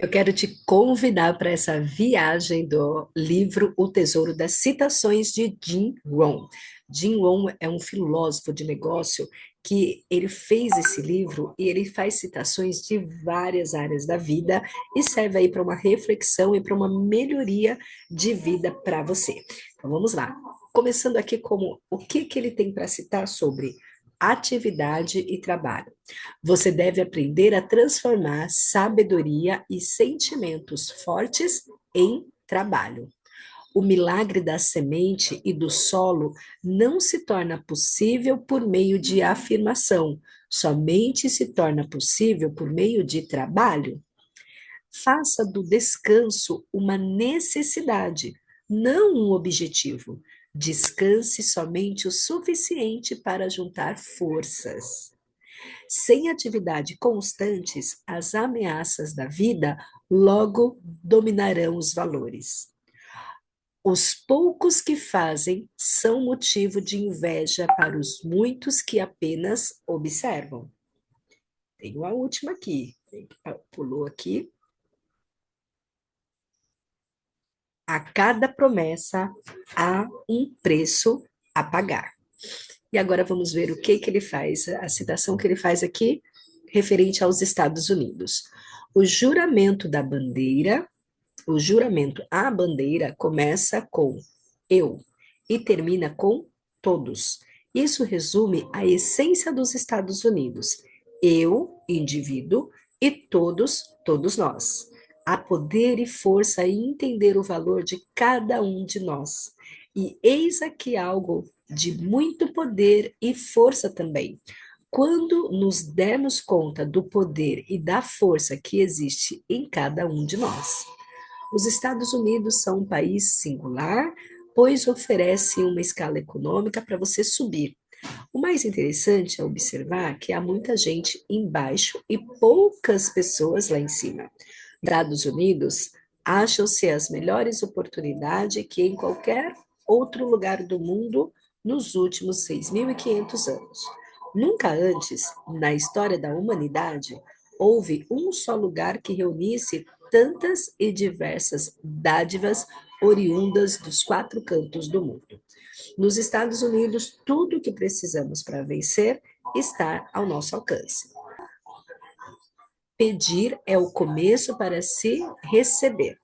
Eu quero te convidar para essa viagem do livro O Tesouro das Citações de Jim Rohn. Jim Rohn é um filósofo de negócio que ele fez esse livro e ele faz citações de várias áreas da vida e serve aí para uma reflexão e para uma melhoria de vida para você. Então vamos lá. Começando aqui como o que que ele tem para citar sobre atividade e trabalho. Você deve aprender a transformar sabedoria e sentimentos fortes em trabalho. O milagre da semente e do solo não se torna possível por meio de afirmação, somente se torna possível por meio de trabalho. Faça do descanso uma necessidade, não um objetivo. Descanse somente o suficiente para juntar forças. Sem atividade constantes, as ameaças da vida logo dominarão os valores. Os poucos que fazem são motivo de inveja para os muitos que apenas observam. Tem uma última aqui, pulou aqui. A cada promessa há um preço a pagar. E agora vamos ver o que que ele faz, a citação que ele faz aqui, referente aos Estados Unidos. O juramento da bandeira, o juramento à bandeira começa com eu e termina com todos. Isso resume a essência dos Estados Unidos. Eu, indivíduo, e todos, todos nós. Há poder e força em entender o valor de cada um de nós. E eis aqui algo de muito poder e força também. Quando nos dermos conta do poder e da força que existe em cada um de nós. Os Estados Unidos são um país singular, pois oferece uma escala econômica para você subir. O mais interessante é observar que há muita gente embaixo e poucas pessoas lá em cima. Estados Unidos acham-se as melhores oportunidades que em qualquer outro lugar do mundo nos últimos 6.500 anos. Nunca antes, na história da humanidade, houve um só lugar que reunisse tantas e diversas dádivas oriundas dos quatro cantos do mundo. Nos Estados Unidos, tudo o que precisamos para vencer está ao nosso alcance. Pedir é o começo para se receber.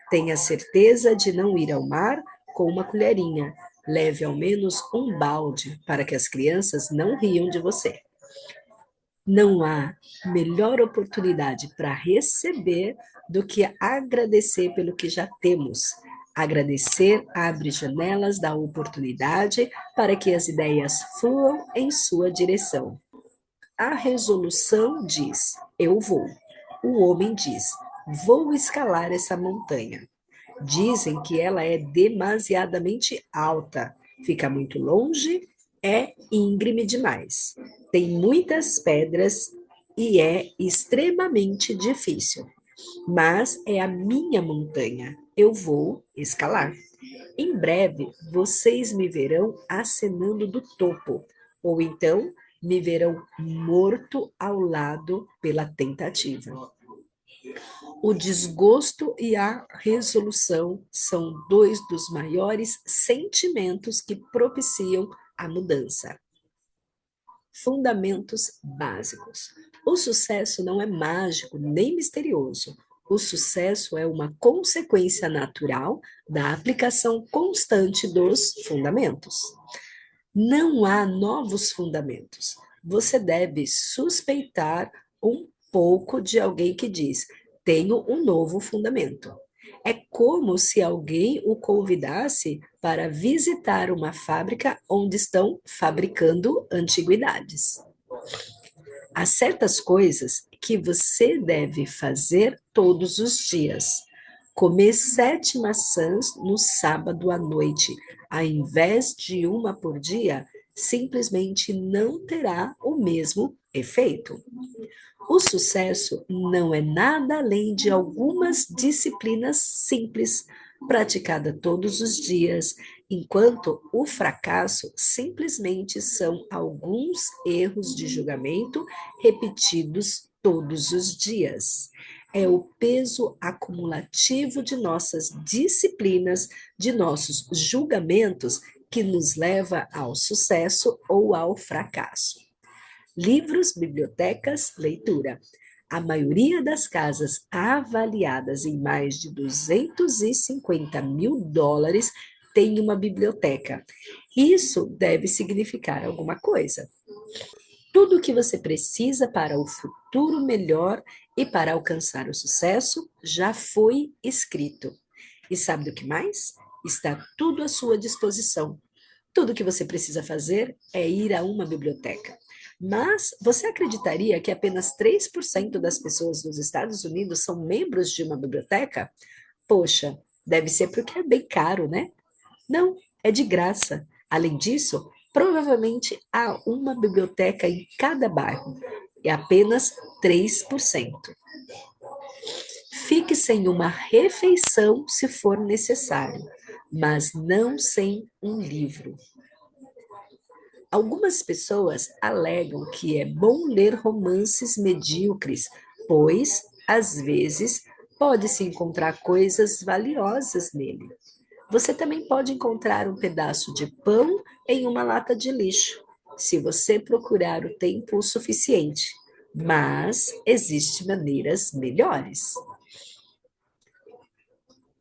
Tenha certeza de não ir ao mar com uma colherinha. Leve ao menos um balde para que as crianças não riam de você. Não há melhor oportunidade para receber do que agradecer pelo que já temos. Agradecer abre janelas da oportunidade para que as ideias fluam em sua direção. A resolução diz: eu vou. O homem diz: vou escalar essa montanha. Dizem que ela é demasiadamente alta, fica muito longe, é íngreme demais. Tem muitas pedras e é extremamente difícil. Mas é a minha montanha, eu vou escalar. Em breve vocês me verão acenando do topo, ou então me verão morto ao lado pela tentativa. O desgosto e a resolução são dois dos maiores sentimentos que propiciam a mudança. Fundamentos básicos. O sucesso não é mágico nem misterioso. O sucesso é uma consequência natural da aplicação constante dos fundamentos. Não há novos fundamentos. Você deve suspeitar um pouco de alguém que diz: tenho um novo fundamento. É como se alguém o convidasse para visitar uma fábrica onde estão fabricando antiguidades. Há certas coisas que você deve fazer todos os dias. Comer 7 maçãs no sábado à noite, ao invés de uma por dia, simplesmente não terá o mesmo efeito. O sucesso não é nada além de algumas disciplinas simples, praticada todos os dias, enquanto o fracasso simplesmente são alguns erros de julgamento repetidos todos os dias. É o peso acumulativo de nossas disciplinas, de nossos julgamentos, que nos leva ao sucesso ou ao fracasso. Livros, bibliotecas, leitura. A maioria das casas avaliadas em mais de 250 mil dólares tem uma biblioteca. Isso deve significar alguma coisa. Tudo o que você precisa para o futuro melhor e para alcançar o sucesso já foi escrito. E sabe do que mais? Está tudo à sua disposição. Tudo o que você precisa fazer é ir a uma biblioteca. Mas você acreditaria que apenas 3% das pessoas dos Estados Unidos são membros de uma biblioteca? Poxa, deve ser porque é bem caro, né? Não, é de graça. Além disso, provavelmente há uma biblioteca em cada bairro, e apenas 3%. Fique sem uma refeição se for necessário, mas não sem um livro. Algumas pessoas alegam que é bom ler romances medíocres, pois, às vezes, pode-se encontrar coisas valiosas nele. Você também pode encontrar um pedaço de pão em uma lata de lixo, se você procurar o tempo o suficiente. Mas existem maneiras melhores.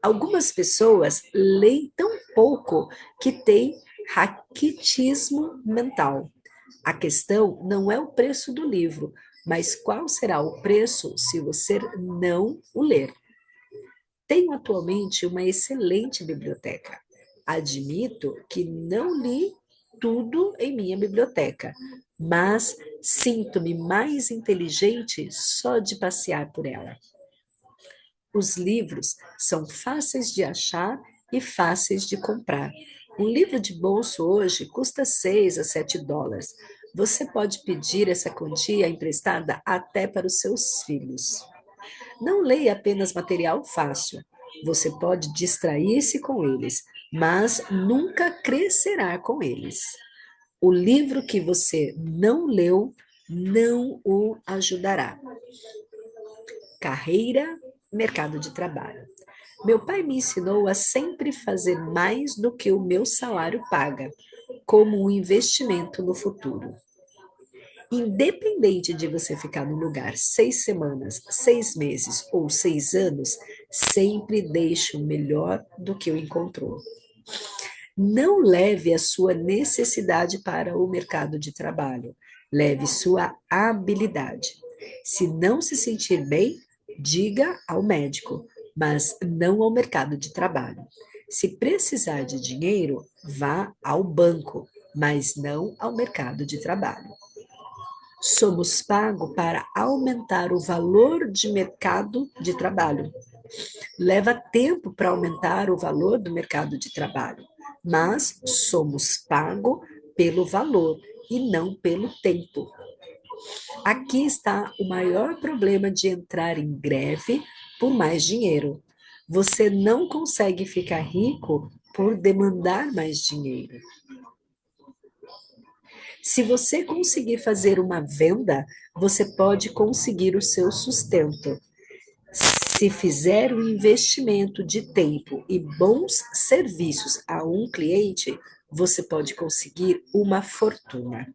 Algumas pessoas leem tão pouco que têm raquitismo mental. A questão não é o preço do livro, mas qual será o preço se você não o ler. Tenho atualmente uma excelente biblioteca. Admito que não li tudo em minha biblioteca, mas sinto-me mais inteligente só de passear por ela. Os livros são fáceis de achar e fáceis de comprar. Um livro de bolso hoje custa 6 a 7 dólares. Você pode pedir essa quantia emprestada até para os seus filhos. Não leia apenas material fácil. Você pode distrair-se com eles, mas nunca crescerá com eles. O livro que você não leu não o ajudará. Carreira, mercado de trabalho. Meu pai me ensinou a sempre fazer mais do que o meu salário paga, como um investimento no futuro. Independente de você ficar no lugar 6 semanas, 6 meses ou 6 anos, sempre deixe o melhor do que o encontrou. Não leve a sua necessidade para o mercado de trabalho, leve sua habilidade. Se não se sentir bem, diga ao médico, mas não ao mercado de trabalho. Se precisar de dinheiro, vá ao banco, mas não ao mercado de trabalho. Somos pagos para aumentar o valor de mercado de trabalho. Leva tempo para aumentar o valor do mercado de trabalho, mas somos pagos pelo valor e não pelo tempo. Aqui está o maior problema de entrar em greve por mais dinheiro. Você não consegue ficar rico por demandar mais dinheiro. Se você conseguir fazer uma venda, você pode conseguir o seu sustento. Se fizer um investimento de tempo e bons serviços a um cliente, você pode conseguir uma fortuna.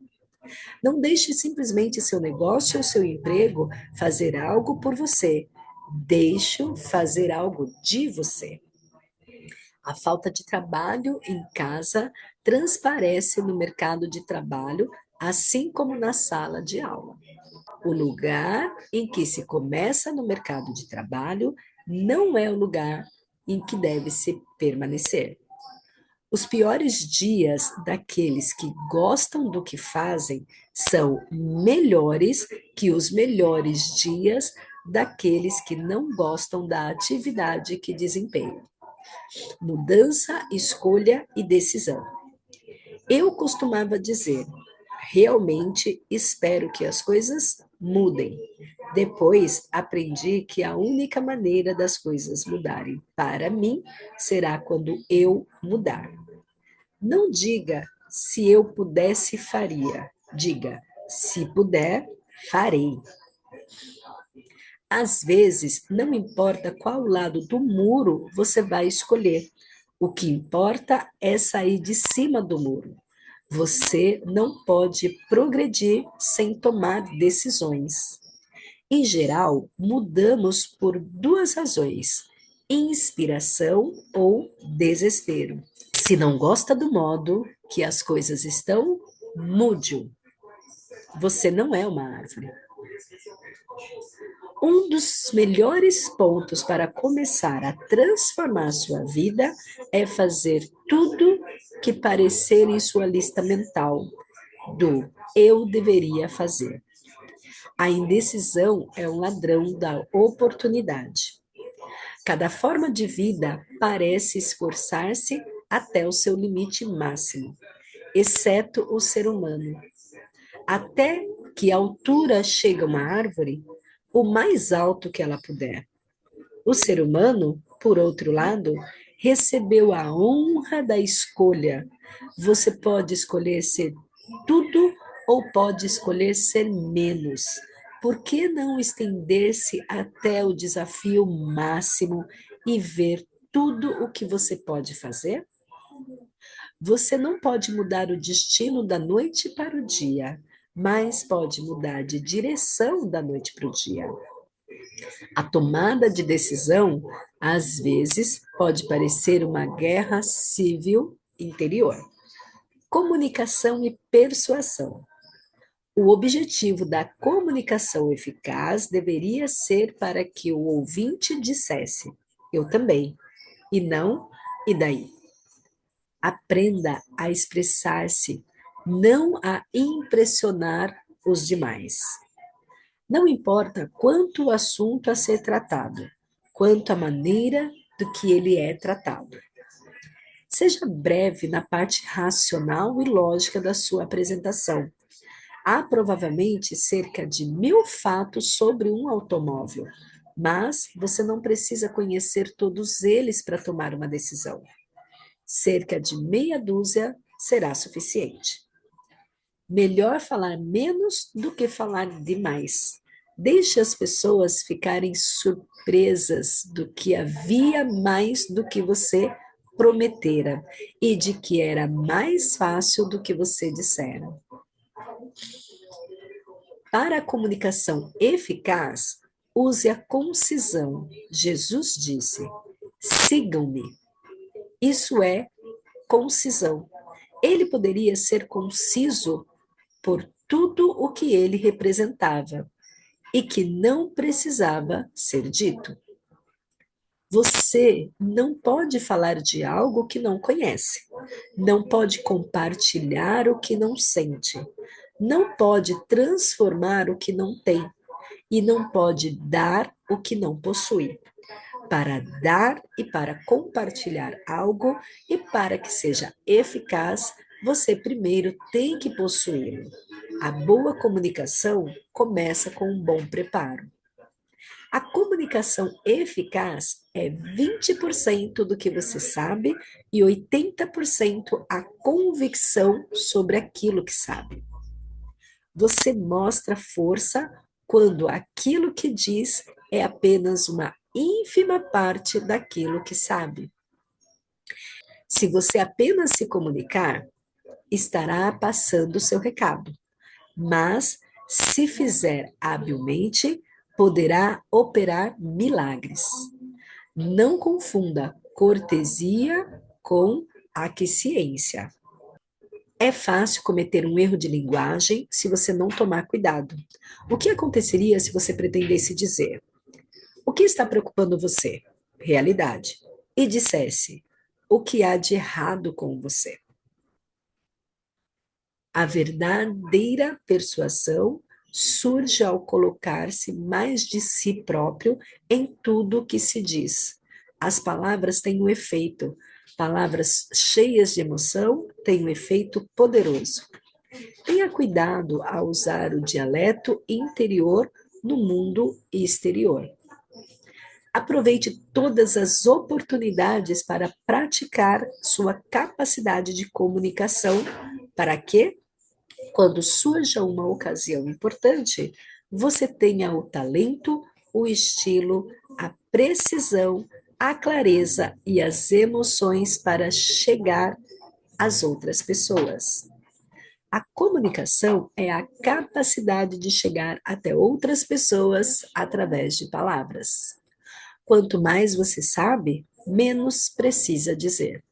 Não deixe simplesmente seu negócio ou seu emprego fazer algo por você. Deixe-o fazer algo de você. A falta de trabalho em casa transparece no mercado de trabalho, assim como na sala de aula. O lugar em que se começa no mercado de trabalho não é o lugar em que deve se permanecer. Os piores dias daqueles que gostam do que fazem são melhores que os melhores dias daqueles que não gostam da atividade que desempenham. Mudança, escolha e decisão. Eu costumava dizer, realmente espero que as coisas mudem. Depois aprendi que a única maneira das coisas mudarem para mim será quando eu mudar. Não diga se eu pudesse faria, diga se puder farei. Às vezes, não importa qual lado do muro você vai escolher. O que importa é sair de cima do muro. Você não pode progredir sem tomar decisões. Em geral, mudamos por duas razões: inspiração ou desespero. Se não gosta do modo que as coisas estão, mude-o. Você não é uma árvore. Um dos melhores pontos para começar a transformar sua vida é fazer tudo que parecer em sua lista mental do eu deveria fazer. A indecisão é um ladrão da oportunidade. Cada forma de vida parece esforçar-se até o seu limite máximo, exceto o ser humano. Até que altura chega uma árvore? O mais alto que ela puder. O ser humano, por outro lado, recebeu a honra da escolha. Você pode escolher ser tudo ou pode escolher ser menos. Por que não estender-se até o desafio máximo e ver tudo o que você pode fazer? Você não pode mudar o destino da noite para o dia, mas pode mudar de direção da noite para o dia. A tomada de decisão, às vezes, pode parecer uma guerra civil interior. Comunicação e persuasão. O objetivo da comunicação eficaz deveria ser para que o ouvinte dissesse: eu também, e não, e daí? Aprenda a expressar-se, não a impressionar os demais. Não importa quanto o assunto a ser tratado, quanto a maneira do que ele é tratado. Seja breve na parte racional e lógica da sua apresentação. Há provavelmente cerca de 1000 fatos sobre um automóvel, mas você não precisa conhecer todos eles para tomar uma decisão. Cerca de meia dúzia será suficiente. Melhor falar menos do que falar demais. Deixe as pessoas ficarem surpresas do que havia mais do que você prometera e de que era mais fácil do que você dissera. Para a comunicação eficaz, use a concisão. Jesus disse: sigam-me. Isso é concisão. Ele poderia ser conciso por tudo o que ele representava e que não precisava ser dito. Você não pode falar de algo que não conhece, não pode compartilhar o que não sente, não pode transformar o que não tem e não pode dar o que não possui. Para dar e para compartilhar algo e para que seja eficaz, você primeiro tem que possuí-lo. A boa comunicação começa com um bom preparo. A comunicação eficaz é 20% do que você sabe e 80% a convicção sobre aquilo que sabe. Você mostra força quando aquilo que diz é apenas uma ínfima parte daquilo que sabe. Se você apenas se comunicar, estará passando o seu recado, mas se fizer habilmente, poderá operar milagres. Não confunda cortesia com aquiescência. É fácil cometer um erro de linguagem se você não tomar cuidado. O que aconteceria se você pretendesse dizer: o que está preocupando você? Realidade. E dissesse: o que há de errado com você? A verdadeira persuasão surge ao colocar-se mais de si próprio em tudo o que se diz. As palavras têm um efeito. Palavras cheias de emoção têm um efeito poderoso. Tenha cuidado ao usar o dialeto interior no mundo exterior. Aproveite todas as oportunidades para praticar sua capacidade de comunicação, para que, quando surja uma ocasião importante, você tenha o talento, o estilo, a precisão, a clareza e as emoções para chegar às outras pessoas. A comunicação é a capacidade de chegar até outras pessoas através de palavras. Quanto mais você sabe, menos precisa dizer.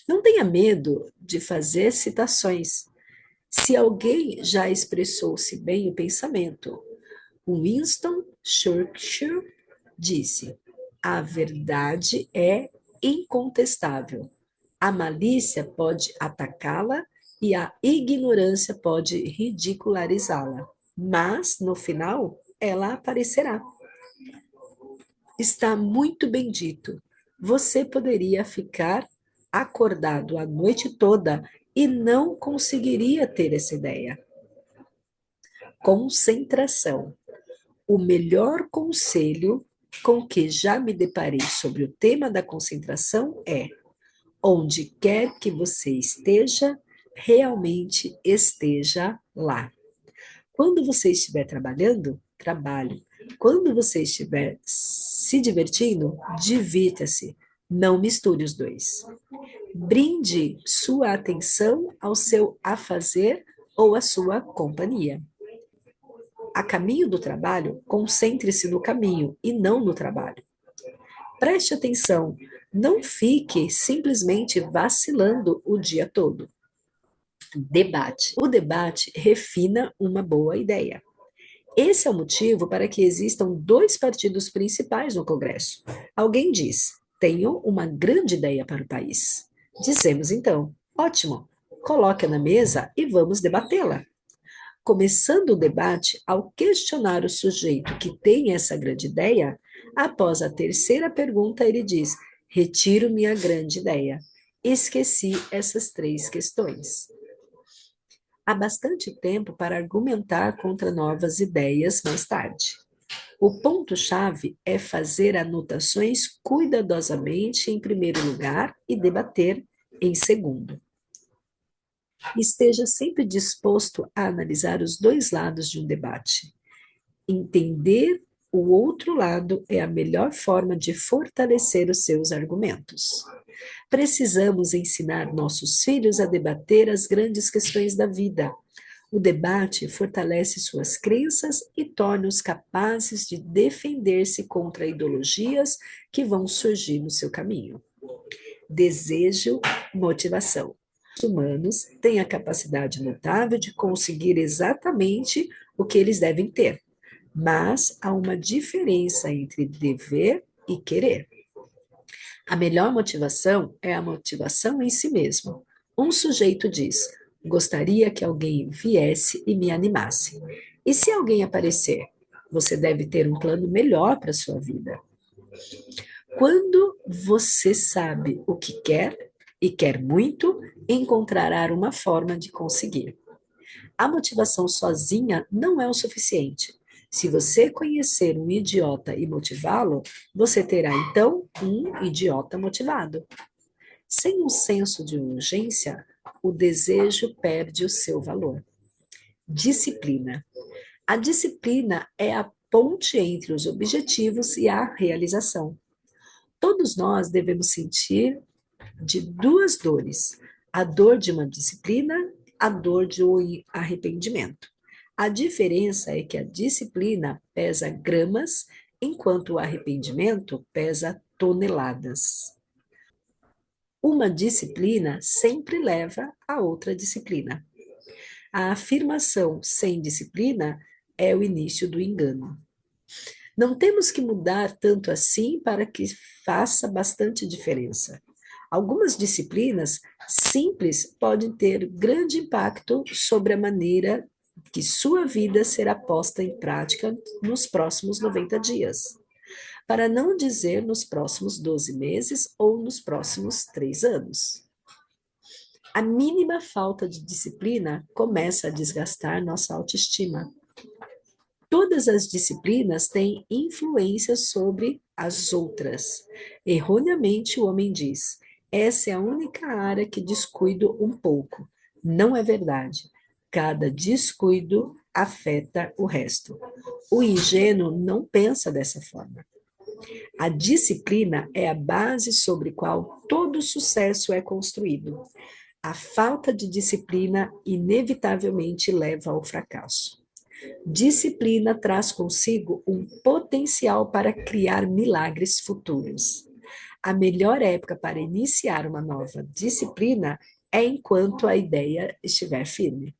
Não tenha medo de fazer citações. Se alguém já expressou-se bem o pensamento, Winston Churchill disse: a verdade é incontestável. A malícia pode atacá-la e a ignorância pode ridicularizá-la, mas no final ela aparecerá. Está muito bem dito. Você poderia ficar acordado a noite toda e não conseguiria ter essa ideia. Concentração. O melhor conselho com que já me deparei sobre o tema da concentração é: onde quer que você esteja, realmente esteja lá. Quando você estiver trabalhando, trabalhe. Quando você estiver se divertindo, divirta-se. Não misture os dois. Brinde sua atenção ao seu afazer ou à sua companhia. A caminho do trabalho, concentre-se no caminho e não no trabalho. Preste atenção, não fique simplesmente vacilando o dia todo. Debate. O debate refina uma boa ideia. Esse é o motivo para que existam dois partidos principais no Congresso. Alguém diz: tenho uma grande ideia para o país. Dizemos então: ótimo, coloque-a na mesa e vamos debatê-la. Começando o debate, ao questionar o sujeito que tem essa grande ideia, após a terceira pergunta, ele diz: retiro minha grande ideia. Esqueci essas três questões. Há bastante tempo para argumentar contra novas ideias mais tarde. O ponto-chave é fazer anotações cuidadosamente em primeiro lugar e debater em segundo. Esteja sempre disposto a analisar os dois lados de um debate. Entender o outro lado é a melhor forma de fortalecer os seus argumentos. Precisamos ensinar nossos filhos a debater as grandes questões da vida. O debate fortalece suas crenças e torna-os capazes de defender-se contra ideologias que vão surgir no seu caminho. Desejo, motivação. Os humanos têm a capacidade notável de conseguir exatamente o que eles devem ter, mas há uma diferença entre dever e querer. A melhor motivação é a motivação em si mesmo. Um sujeito diz: gostaria que alguém viesse e me animasse. E se alguém aparecer? Você deve ter um plano melhor para a sua vida. Quando você sabe o que quer, e quer muito, encontrará uma forma de conseguir. A motivação sozinha não é o suficiente. Se você conhecer um idiota e motivá-lo, você terá então um idiota motivado. Sem um senso de urgência, o desejo perde o seu valor. Disciplina. A disciplina é a ponte entre os objetivos e a realização. Todos nós devemos sentir de duas dores: a dor de uma disciplina, a dor de um arrependimento. A diferença é que a disciplina pesa gramas, enquanto o arrependimento pesa toneladas. Uma disciplina sempre leva a outra disciplina. A afirmação sem disciplina é o início do engano. Não temos que mudar tanto assim para que faça bastante diferença. Algumas disciplinas simples podem ter grande impacto sobre a maneira que sua vida será posta em prática nos próximos 90 dias, para não dizer nos próximos 12 meses ou nos próximos 3 anos. A mínima falta de disciplina começa a desgastar nossa autoestima. Todas as disciplinas têm influência sobre as outras. Erroneamente, o homem diz: essa é a única área que descuido um pouco. Não é verdade. Cada descuido afeta o resto. O ingênuo não pensa dessa forma. A disciplina é a base sobre qual todo sucesso é construído. A falta de disciplina inevitavelmente leva ao fracasso. Disciplina traz consigo um potencial para criar milagres futuros. A melhor época para iniciar uma nova disciplina é enquanto a ideia estiver firme.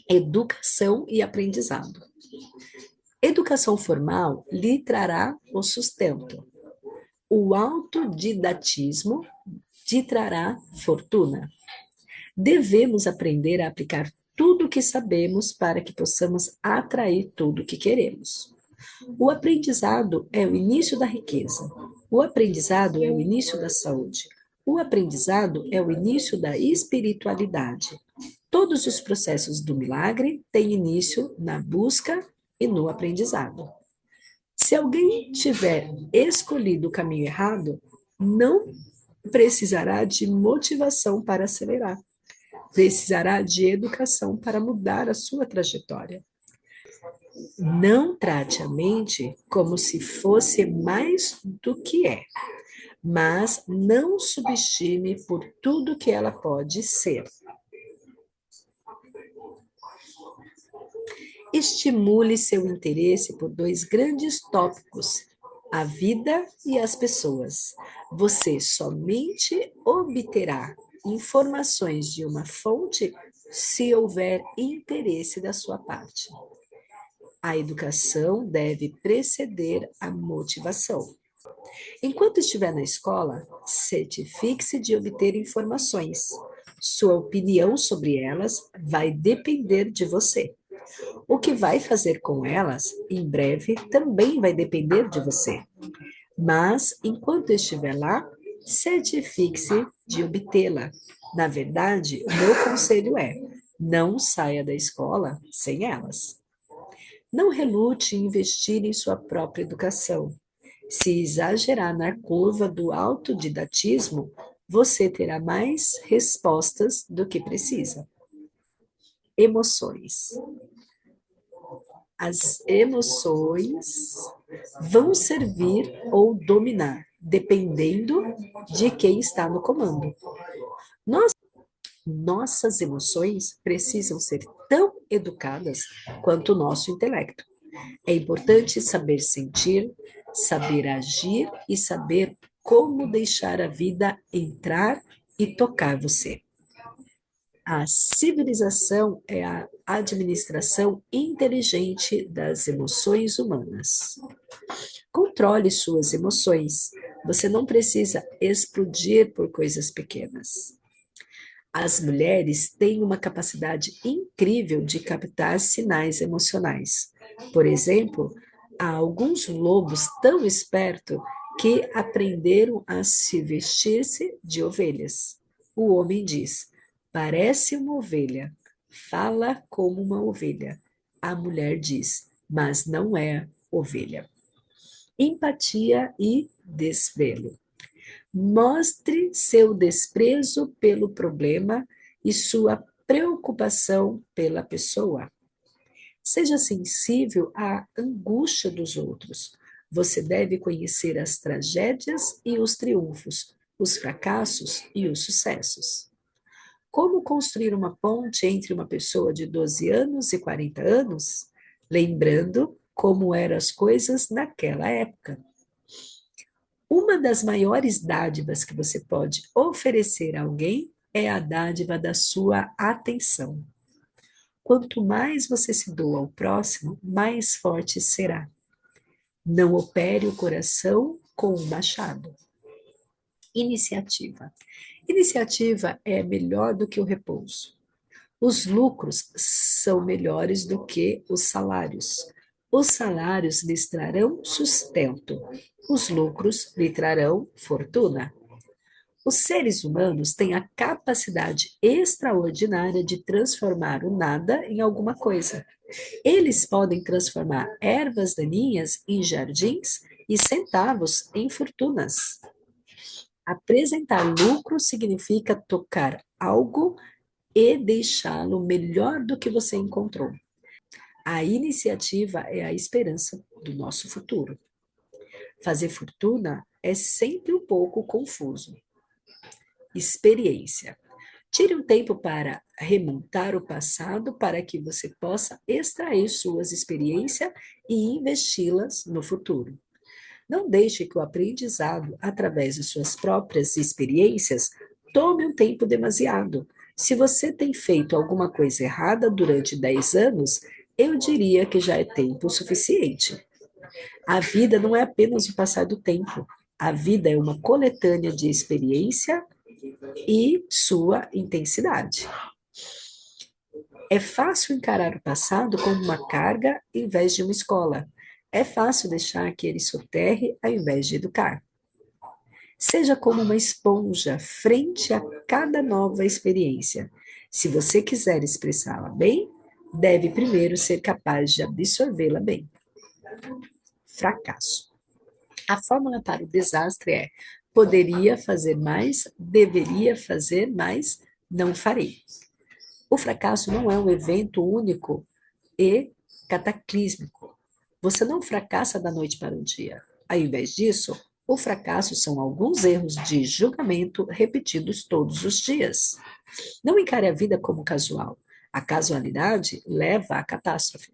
Educação e aprendizado. Educação formal lhe trará o sustento. O autodidatismo te trará fortuna. Devemos aprender a aplicar tudo o que sabemos para que possamos atrair tudo o que queremos. O aprendizado é o início da riqueza. O aprendizado é o início da saúde. O aprendizado é o início da espiritualidade. Todos os processos do milagre têm início na busca e no aprendizado. Se alguém tiver escolhido o caminho errado, não precisará de motivação para acelerar. Precisará de educação para mudar a sua trajetória. Não trate a mente como se fosse mais do que é, mas não subestime por tudo que ela pode ser. Estimule seu interesse por dois grandes tópicos: a vida e as pessoas. Você somente obterá informações de uma fonte se houver interesse da sua parte. A educação deve preceder a motivação. Enquanto estiver na escola, certifique-se de obter informações. Sua opinião sobre elas vai depender de você. O que vai fazer com elas, em breve, também vai depender de você. Mas, enquanto estiver lá, certifique-se de obtê-la. Na verdade, o meu conselho é: não saia da escola sem elas. Não relute em investir em sua própria educação. Se exagerar na curva do autodidatismo, você terá mais respostas do que precisa. Emoções. As emoções vão servir ou dominar, dependendo de quem está no comando. Nossas emoções precisam ser tão educadas quanto o nosso intelecto. É importante saber sentir, saber agir e saber como deixar a vida entrar e tocar você. A civilização é a administração inteligente das emoções humanas. Controle suas emoções. Você não precisa explodir por coisas pequenas. As mulheres têm uma capacidade incrível de captar sinais emocionais. Por exemplo, há alguns lobos tão espertos que aprenderam a se vestir-se de ovelhas. O homem diz: parece uma ovelha, fala como uma ovelha. A mulher diz: mas não é ovelha. Empatia e desvelo. Mostre seu desprezo pelo problema e sua preocupação pela pessoa. Seja sensível à angústia dos outros. Você deve conhecer as tragédias e os triunfos, os fracassos e os sucessos. Como construir uma ponte entre uma pessoa de 12 anos e 40 anos? Lembrando como eram as coisas naquela época. Uma das maiores dádivas que você pode oferecer a alguém é a dádiva da sua atenção. Quanto mais você se doa ao próximo, mais forte será. Não opere o coração com o machado. Iniciativa. Iniciativa é melhor do que o repouso. Os lucros são melhores do que os salários. Os salários lhes trarão sustento. Os lucros lhe trarão fortuna. Os seres humanos têm a capacidade extraordinária de transformar o nada em alguma coisa. Eles podem transformar ervas daninhas em jardins e centavos em fortunas. Apresentar lucro significa tocar algo e deixá-lo melhor do que você encontrou. A iniciativa é a esperança do nosso futuro. Fazer fortuna é sempre um pouco confuso. Experiência. Tire um tempo para remontar o passado para que você possa extrair suas experiências e investi-las no futuro. Não deixe que o aprendizado, através de suas próprias experiências, tome um tempo demasiado. Se você tem feito alguma coisa errada durante 10 anos, eu diria que já é tempo suficiente. A vida não é apenas o passar do tempo. A vida é uma coletânea de experiência e sua intensidade. É fácil encarar o passado como uma carga em vez de uma escola. É fácil deixar que ele soterre ao invés de educar. Seja como uma esponja frente a cada nova experiência. Se você quiser expressá-la bem, deve primeiro ser capaz de absorvê-la bem. Fracasso. A fórmula para o desastre é: poderia fazer mais, deveria fazer mais, não farei. O fracasso não é um evento único e cataclísmico. Você não fracassa da noite para o dia. Ao invés disso, o fracasso são alguns erros de julgamento repetidos todos os dias. Não encare a vida como casual. A casualidade leva à catástrofe.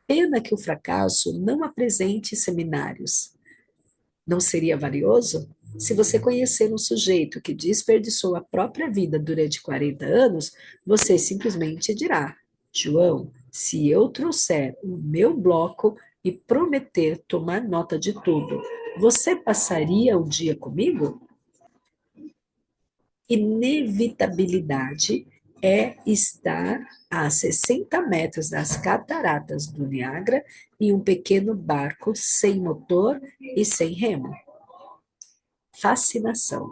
Pena que o fracasso não apresente seminários. Não seria valioso? Se você conhecer um sujeito que desperdiçou a própria vida durante 40 anos, você simplesmente dirá: João, se eu trouxer o meu bloco e prometer tomar nota de tudo, você passaria o dia comigo? Inevitabilidade é estar a 60 metros das cataratas do Niágara em um pequeno barco sem motor e sem remo. Fascinação.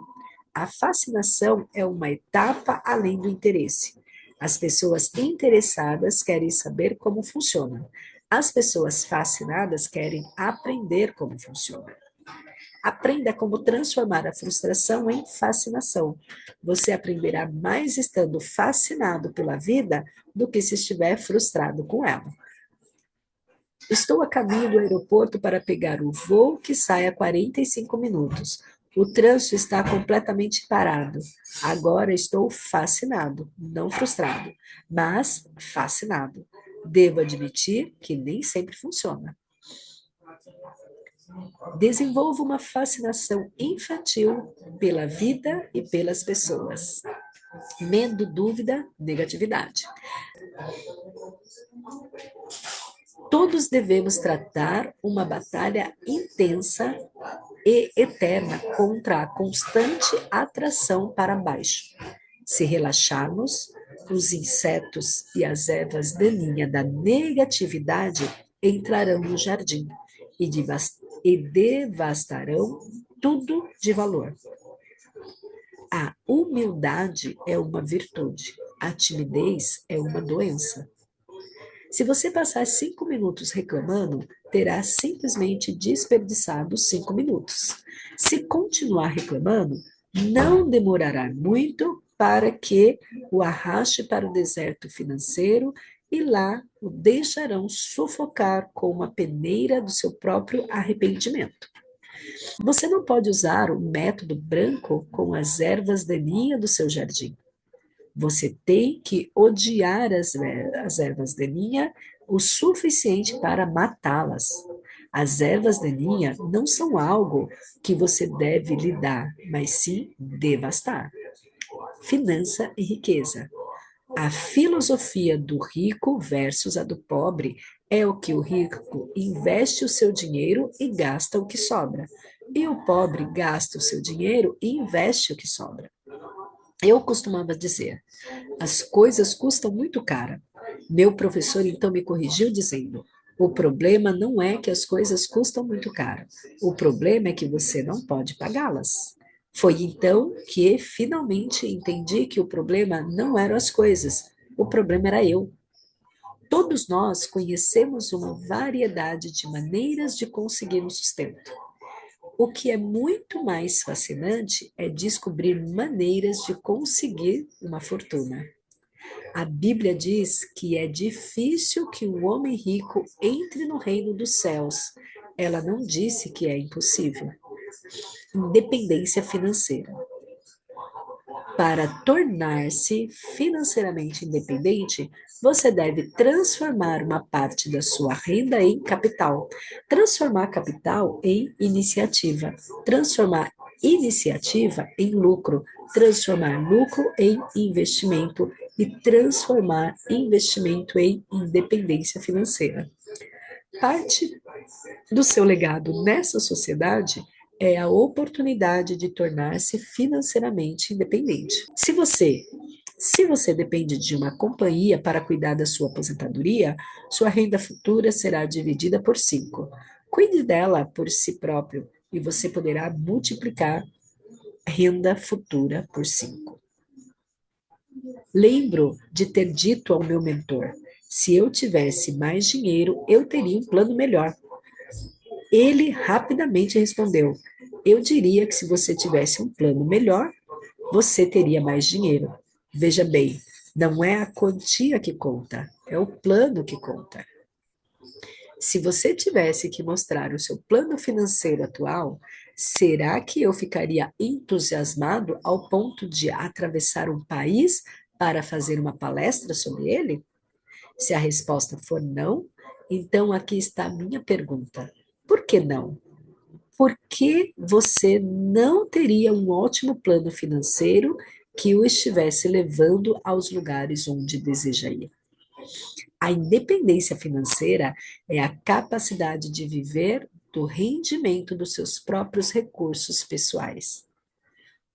A fascinação é uma etapa além do interesse. As pessoas interessadas querem saber como funciona. As pessoas fascinadas querem aprender como funciona. Aprenda como transformar a frustração em fascinação. Você aprenderá mais estando fascinado pela vida do que se estiver frustrado com ela. Estou a caminho do aeroporto para pegar o voo que sai a 45 minutos. O trânsito está completamente parado. Agora estou fascinado, não frustrado, mas fascinado. Devo admitir que nem sempre funciona. Desenvolva uma fascinação infantil pela vida e pelas pessoas. Medo, dúvida, negatividade. Todos devemos tratar uma batalha intensa e eterna contra a constante atração para baixo. Se relaxarmos, os insetos e as ervas daninhas da negatividade entrarão no jardim e devastarão tudo de valor. A humildade é uma virtude, a timidez é uma doença. Se você passar 5 minutos reclamando, terá simplesmente desperdiçado 5 minutos. Se continuar reclamando, não demorará muito para que o arraste para o deserto financeiro e lá o deixarão sufocar com uma peneira do seu próprio arrependimento. Você não pode usar o método branco com as ervas daninhas do seu jardim. Você tem que odiar as ervas daninhas o suficiente para matá-las. As ervas daninhas não são algo que você deve lidar, mas sim devastar. Finança e riqueza. A filosofia do rico versus a do pobre é o que o rico investe o seu dinheiro e gasta o que sobra, e o pobre gasta o seu dinheiro e investe o que sobra. Eu costumava dizer: as coisas custam muito caro. Meu professor então me corrigiu dizendo: o problema não é que as coisas custam muito caro. O problema é que você não pode pagá-las. Foi então que finalmente entendi que o problema não eram as coisas, o problema era eu. Todos nós conhecemos uma variedade de maneiras de conseguir um sustento. O que é muito mais fascinante é descobrir maneiras de conseguir uma fortuna. A Bíblia diz que é difícil que um homem rico entre no reino dos céus. Ela não disse que é impossível. Independência financeira. Para tornar-se financeiramente independente, você deve transformar uma parte da sua renda em capital, transformar capital em iniciativa, transformar iniciativa em lucro, transformar lucro em investimento e transformar investimento em independência financeira. Parte do seu legado nessa sociedade é a oportunidade de tornar-se financeiramente independente. Se você depende de uma companhia para cuidar da sua aposentadoria, sua renda futura será dividida por 5. Cuide dela por si próprio e você poderá multiplicar renda futura por 5. Lembro de ter dito ao meu mentor: se eu tivesse mais dinheiro, eu teria um plano melhor. Ele rapidamente respondeu: eu diria que se você tivesse um plano melhor, você teria mais dinheiro. Veja bem, não é a quantia que conta, é o plano que conta. Se você tivesse que mostrar o seu plano financeiro atual, será que eu ficaria entusiasmado ao ponto de atravessar um país para fazer uma palestra sobre ele? Se a resposta for não, então aqui está a minha pergunta: por que não? Por que você não teria um ótimo plano financeiro que o estivesse levando aos lugares onde deseja ir? A independência financeira é a capacidade de viver do rendimento dos seus próprios recursos pessoais.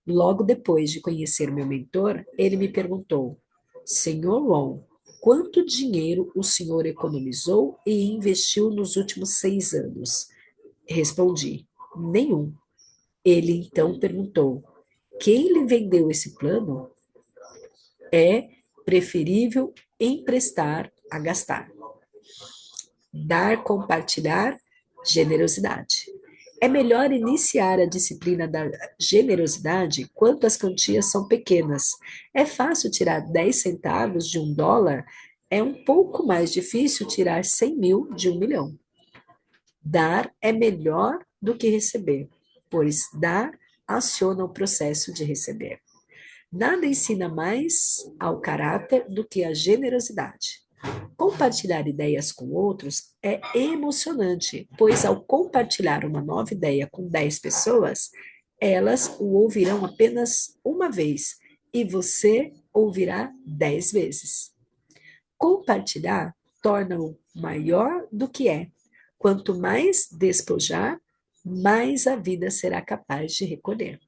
Logo depois de conhecer meu mentor, ele me perguntou: Senhor Long, quanto dinheiro o senhor economizou e investiu nos últimos 6 anos? Respondi: nenhum. Ele então perguntou: quem lhe vendeu esse plano? É preferível emprestar a gastar. Dar, compartilhar, generosidade. É melhor iniciar a disciplina da generosidade quando as quantias são pequenas. É fácil tirar 10 centavos de $1, é um pouco mais difícil tirar 100 mil de 1 milhão. Dar é melhor do que receber, pois dar aciona o processo de receber. Nada ensina mais ao caráter do que a generosidade. Compartilhar ideias com outros é emocionante, pois ao compartilhar uma nova ideia com 10 pessoas, elas o ouvirão apenas uma vez e você ouvirá 10 vezes. Compartilhar torna-o maior do que é. Quanto mais despojar, mais a vida será capaz de recolher.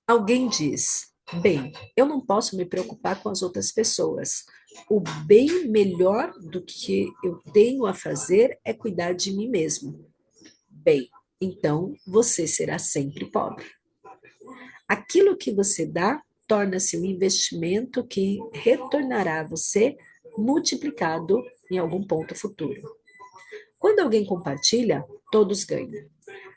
Alguém diz: bem, eu não posso me preocupar com as outras pessoas. O bem melhor do que eu tenho a fazer é cuidar de mim mesmo. Bem, então você será sempre pobre. Aquilo que você dá torna-se um investimento que retornará a você multiplicado em algum ponto futuro. Quando alguém compartilha, todos ganham.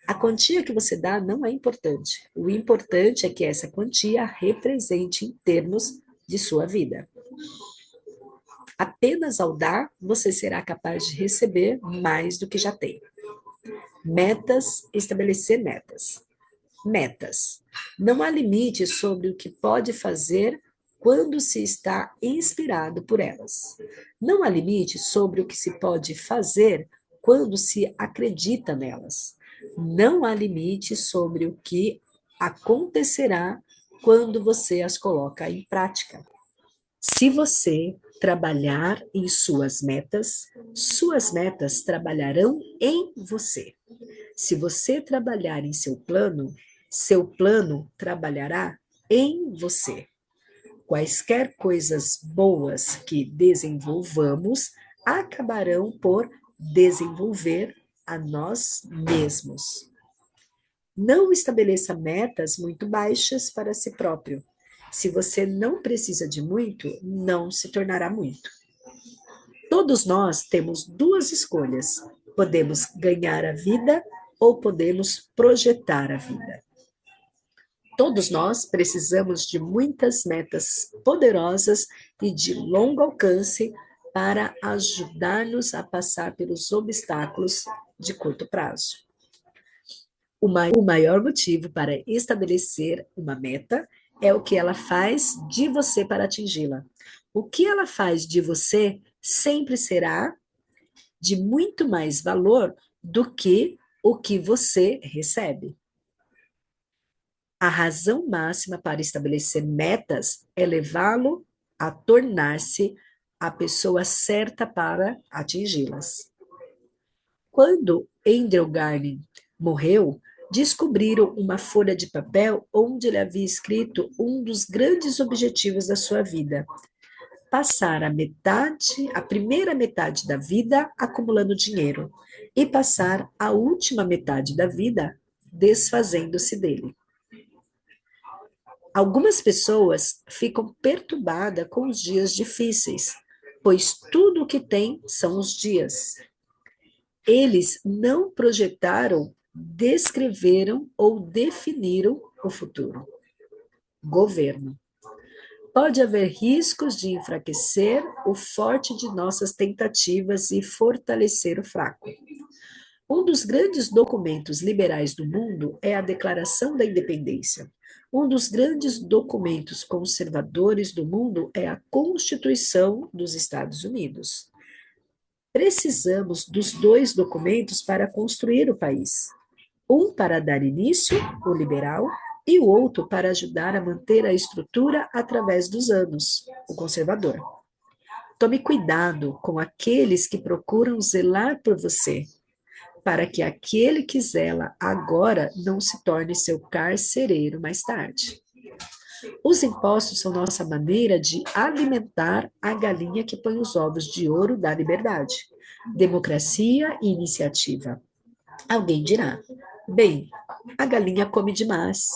A quantia que você dá não é importante. O importante é que essa quantia represente em termos de sua vida. Apenas ao dar, você será capaz de receber mais do que já tem. Metas, estabelecer metas. Metas. Não há limite sobre o que pode fazer quando se está inspirado por elas. Não há limite sobre o que se pode fazer quando se acredita nelas. Não há limite sobre o que acontecerá quando você as coloca em prática. Se você trabalhar em suas metas trabalharão em você. Se você trabalhar em seu plano trabalhará em você. Quaisquer coisas boas que desenvolvamos acabarão por desenvolver a nós mesmos. Não estabeleça metas muito baixas para si próprio. Se você não precisa de muito, não se tornará muito. Todos nós temos duas escolhas. Podemos ganhar a vida ou podemos projetar a vida. Todos nós precisamos de muitas metas poderosas e de longo alcance para ajudar-nos a passar pelos obstáculos de curto prazo. O maior motivo para estabelecer uma meta é o que ela faz de você para atingi-la. O que ela faz de você sempre será de muito mais valor do que o que você recebe. A razão máxima para estabelecer metas é levá-lo a tornar-se a pessoa certa para atingi-las. Quando Andrew Carnegie morreu, descobriram uma folha de papel onde ele havia escrito um dos grandes objetivos da sua vida: passar a primeira metade da vida acumulando dinheiro e passar a última metade da vida desfazendo-se dele. Algumas pessoas ficam perturbadas com os dias difíceis, pois tudo o que tem são os dias. Eles não projetaram, descreveram ou definiram o futuro. Governo. Pode haver riscos de enfraquecer o forte de nossas tentativas e fortalecer o fraco. Um dos grandes documentos liberais do mundo é a Declaração da Independência. Um dos grandes documentos conservadores do mundo é a Constituição dos Estados Unidos. Precisamos dos dois documentos para construir o país. Um para dar início, o liberal, e o outro para ajudar a manter a estrutura através dos anos, o conservador. Tome cuidado com aqueles que procuram zelar por você, para que aquele que zela agora não se torne seu carcereiro mais tarde. Os impostos são nossa maneira de alimentar a galinha que põe os ovos de ouro da liberdade, democracia e iniciativa. Alguém dirá: bem, a galinha come demais.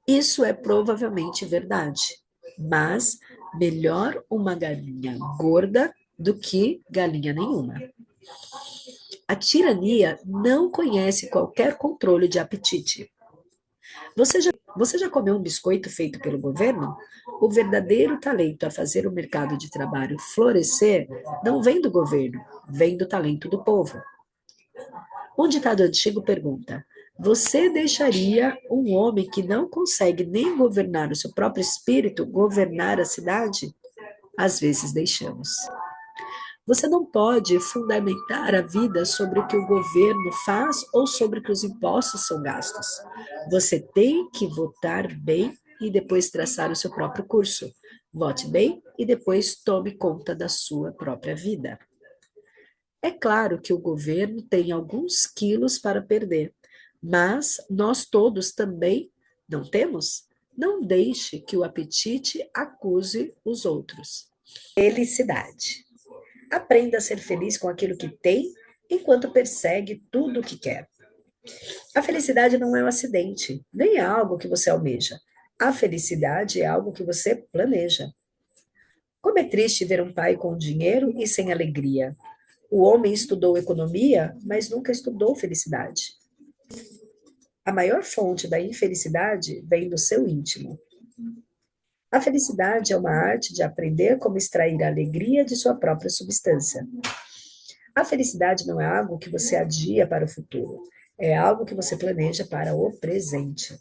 Isso é provavelmente verdade, mas melhor uma galinha gorda do que galinha nenhuma. A tirania não conhece qualquer controle de apetite. Você já comeu um biscoito feito pelo governo? O verdadeiro talento a fazer o mercado de trabalho florescer não vem do governo, vem do talento do povo. Um ditado antigo pergunta: você deixaria um homem que não consegue nem governar o seu próprio espírito governar a cidade? Às vezes deixamos. Você não pode fundamentar a vida sobre o que o governo faz ou sobre o que os impostos são gastos. Você tem que votar bem e depois traçar o seu próprio curso. Vote bem e depois tome conta da sua própria vida. É claro que o governo tem alguns quilos para perder, mas nós todos também não temos? Não deixe que o apetite acuse os outros. Felicidade. Aprenda a ser feliz com aquilo que tem, enquanto persegue tudo o que quer. A felicidade não é um acidente, nem é algo que você almeja. A felicidade é algo que você planeja. Como é triste ver um pai com dinheiro e sem alegria. O homem estudou economia, mas nunca estudou felicidade. A maior fonte da infelicidade vem do seu íntimo. A felicidade é uma arte de aprender como extrair a alegria de sua própria substância. A felicidade não é algo que você adia para o futuro, é algo que você planeja para o presente.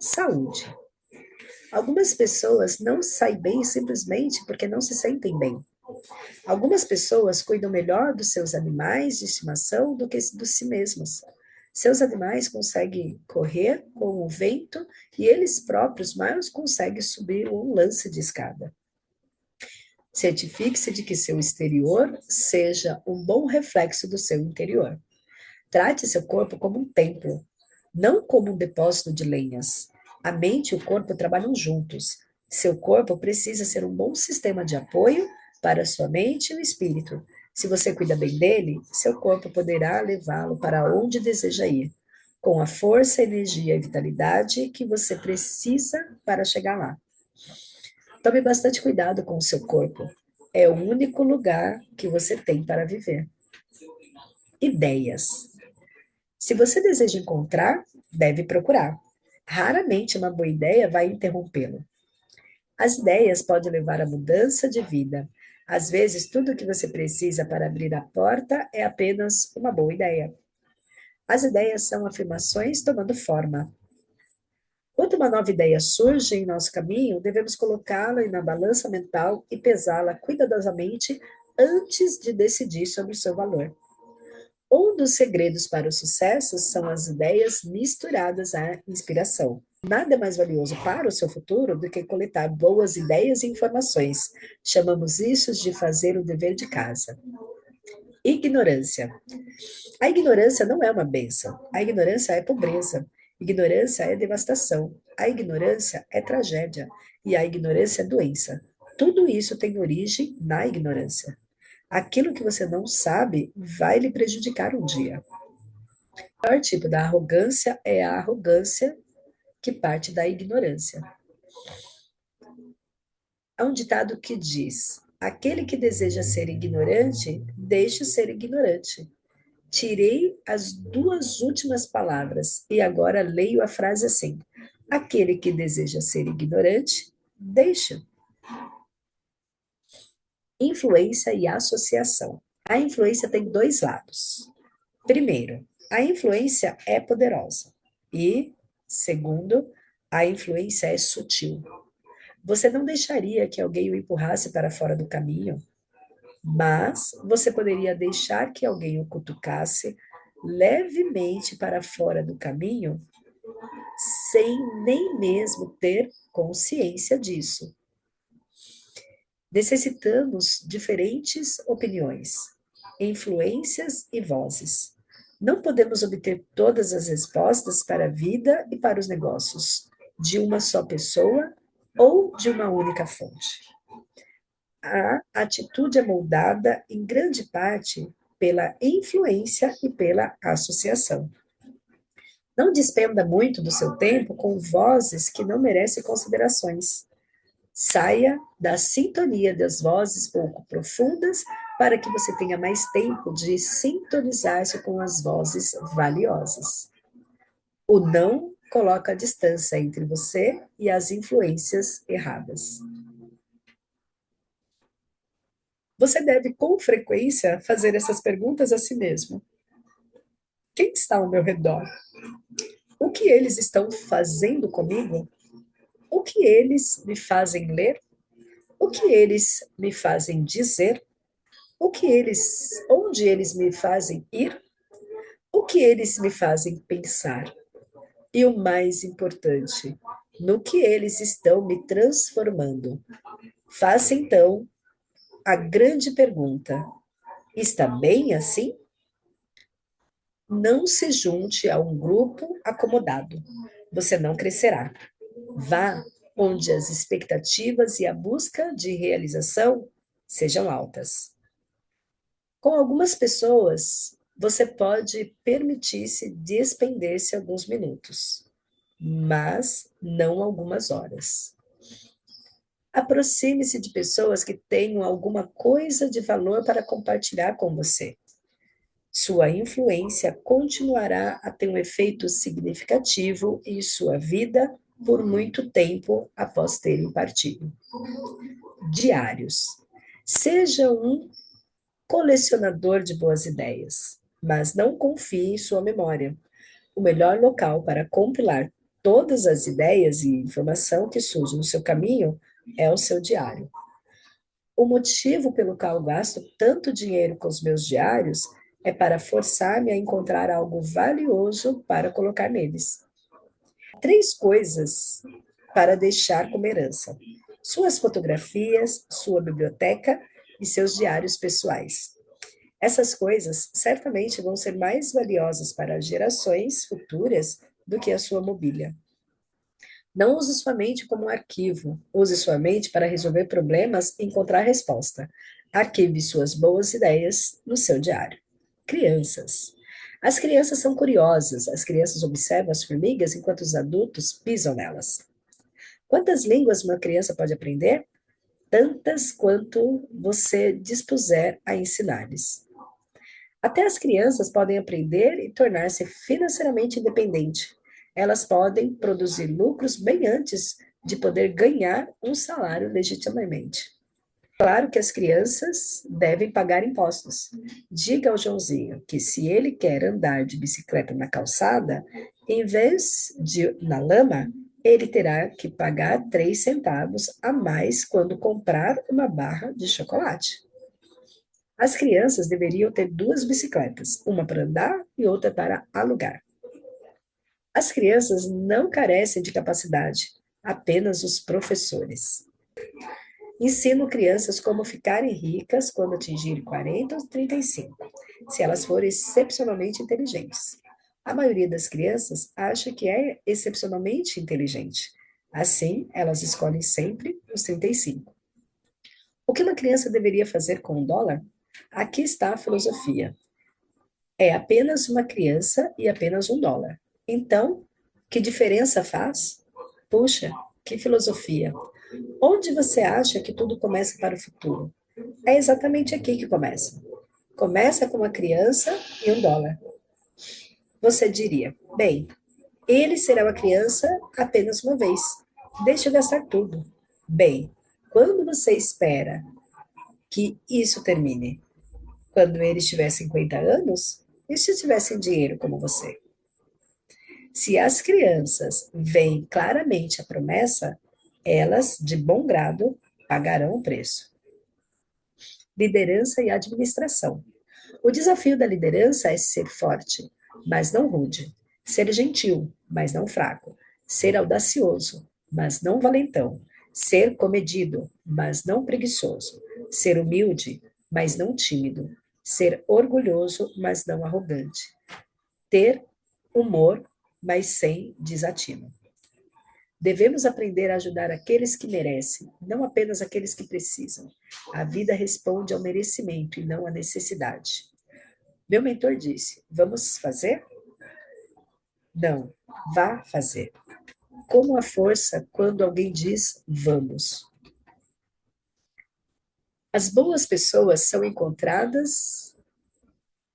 Saúde. Algumas pessoas não saem bem simplesmente porque não se sentem bem. Algumas pessoas cuidam melhor dos seus animais de estimação do que de si mesmas. Seus animais conseguem correr com o vento e eles próprios mal conseguem subir um lance de escada. Certifique-se de que seu exterior seja um bom reflexo do seu interior. Trate seu corpo como um templo, não como um depósito de lenhas. A mente e o corpo trabalham juntos. Seu corpo precisa ser um bom sistema de apoio para a sua mente e o espírito. Se você cuida bem dele, seu corpo poderá levá-lo para onde deseja ir, com a força, energia e vitalidade que você precisa para chegar lá. Tome bastante cuidado com o seu corpo. É o único lugar que você tem para viver. Ideias. Se você deseja encontrar, deve procurar. Raramente uma boa ideia vai interrompê-lo. As ideias podem levar à mudança de vida. Às vezes, tudo o que você precisa para abrir a porta é apenas uma boa ideia. As ideias são afirmações tomando forma. Quando uma nova ideia surge em nosso caminho, devemos colocá-la na balança mental e pesá-la cuidadosamente antes de decidir sobre o seu valor. Um dos segredos para o sucesso são as ideias misturadas à inspiração. Nada é mais valioso para o seu futuro do que coletar boas ideias e informações. Chamamos isso de fazer o dever de casa. Ignorância. A ignorância não é uma bênção. A ignorância é pobreza. Ignorância é devastação. A ignorância é tragédia. E a ignorância é doença. Tudo isso tem origem na ignorância. Aquilo que você não sabe vai lhe prejudicar um dia. O pior tipo da arrogância é a arrogância que parte da ignorância. Há um ditado que diz: aquele que deseja ser ignorante, deixe ser ignorante. Tirei as duas últimas palavras e agora leio a frase assim: aquele que deseja ser ignorante, deixa. Influência e associação. A influência tem dois lados. Primeiro, a influência é poderosa. E, segundo, a influência é sutil. Você não deixaria que alguém o empurrasse para fora do caminho, mas você poderia deixar que alguém o cutucasse levemente para fora do caminho, sem nem mesmo ter consciência disso. Necessitamos diferentes opiniões, influências e vozes. Não podemos obter todas as respostas para a vida e para os negócios de uma só pessoa ou de uma única fonte. A atitude é moldada em grande parte pela influência e pela associação. Não despenda muito do seu tempo com vozes que não merecem considerações. Saia da sintonia das vozes pouco profundas para que você tenha mais tempo de sintonizar-se com as vozes valiosas. O não coloca a distância entre você e as influências erradas. Você deve, com frequência, fazer essas perguntas a si mesmo. Quem está ao meu redor? O que eles estão fazendo comigo? O que eles me fazem ler? O que eles me fazem dizer? Onde eles me fazem ir? O que eles me fazem pensar? E o mais importante, no que eles estão me transformando? Faça então a grande pergunta: está bem assim? Não se junte a um grupo acomodado. Você não crescerá. Vá onde as expectativas e a busca de realização sejam altas. Com algumas pessoas, você pode permitir-se despender-se alguns minutos, mas não algumas horas. Aproxime-se de pessoas que tenham alguma coisa de valor para compartilhar com você. Sua influência continuará a ter um efeito significativo em sua vida por muito tempo após terem partido. Diários. Seja um colecionador de boas ideias, mas não confie em sua memória. O melhor local para compilar todas as ideias e informação que surgem no seu caminho é o seu diário. O motivo pelo qual gasto tanto dinheiro com os meus diários é para forçar-me a encontrar algo valioso para colocar neles. Três coisas para deixar como herança: suas fotografias, sua biblioteca e seus diários pessoais. Essas coisas certamente vão ser mais valiosas para as gerações futuras do que a sua mobília. Não use sua mente como um arquivo. Use sua mente para resolver problemas e encontrar resposta. Arquive suas boas ideias no seu diário. Crianças. As crianças são curiosas. As crianças observam as formigas enquanto os adultos pisam nelas. Quantas línguas uma criança pode aprender? Tantas quanto você dispuser a ensinar-lhes. Até as crianças podem aprender e tornar-se financeiramente independentes. Elas podem produzir lucros bem antes de poder ganhar um salário legitimamente. Claro que as crianças devem pagar impostos. Diga ao Joãozinho que se ele quer andar de bicicleta na calçada, em vez de na lama, ele terá que pagar 3 centavos a mais quando comprar uma barra de chocolate. As crianças deveriam ter duas bicicletas, uma para andar e outra para alugar. As crianças não carecem de capacidade, apenas os professores. Ensino crianças como ficarem ricas quando atingirem 40 ou 35, se elas forem excepcionalmente inteligentes. A maioria das crianças acha que é excepcionalmente inteligente. Assim, elas escolhem sempre os 35. O que uma criança deveria fazer com $1? Aqui está a filosofia. É apenas uma criança e apenas $1. Então, que diferença faz? Puxa, que filosofia! Onde você acha que tudo começa para o futuro? É exatamente aqui que começa. Começa com uma criança e $1. Você diria, bem, ele será uma criança apenas uma vez. Deixa eu gastar tudo. Bem, quando você espera que isso termine? Quando ele tiver 50 anos? E se tivessem dinheiro como você? Se as crianças veem claramente a promessa, elas, de bom grado, pagarão o preço. Liderança e administração. O desafio da liderança é ser forte, mas não rude. Ser gentil, mas não fraco. Ser audacioso, mas não valentão. Ser comedido, mas não preguiçoso. Ser humilde, mas não tímido. Ser orgulhoso, mas não arrogante. Ter humor, mas sem desatino. Devemos aprender a ajudar aqueles que merecem, não apenas aqueles que precisam. A vida responde ao merecimento e não à necessidade. Meu mentor disse: vamos fazer? Não, vá fazer. Como a força quando alguém diz vamos. As boas pessoas são encontradas,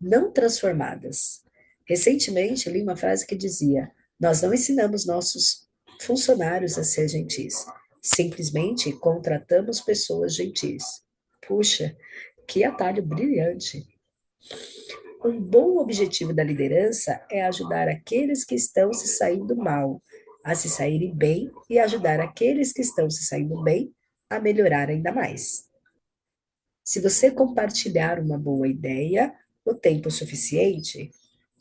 não transformadas. Recentemente li uma frase que dizia: nós não ensinamos nossos funcionários a ser gentis, simplesmente contratamos pessoas gentis. Puxa, que atalho brilhante! Um bom objetivo da liderança é ajudar aqueles que estão se saindo mal a se saírem bem e ajudar aqueles que estão se saindo bem a melhorar ainda mais. Se você compartilhar uma boa ideia no tempo suficiente,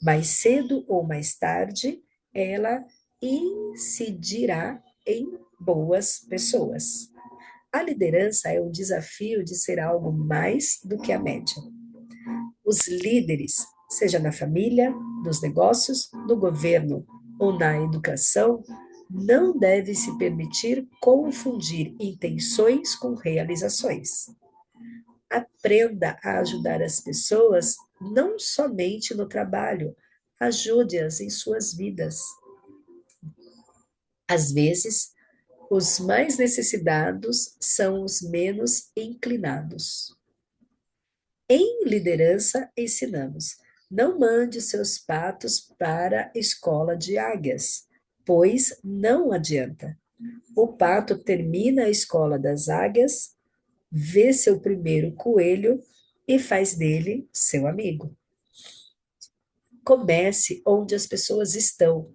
mais cedo ou mais tarde, ela incidirá em boas pessoas. A liderança é o desafio de ser algo mais do que a média. Os líderes, seja na família, nos negócios, no governo ou na educação, não devem se permitir confundir intenções com realizações. Aprenda a ajudar as pessoas não somente no trabalho, ajude-as em suas vidas. Às vezes, os mais necessitados são os menos inclinados. Em liderança, ensinamos: não mande seus patos para a escola de águias, pois não adianta. O pato termina a escola das águias, vê seu primeiro coelho e faz dele seu amigo. Comece onde as pessoas estão,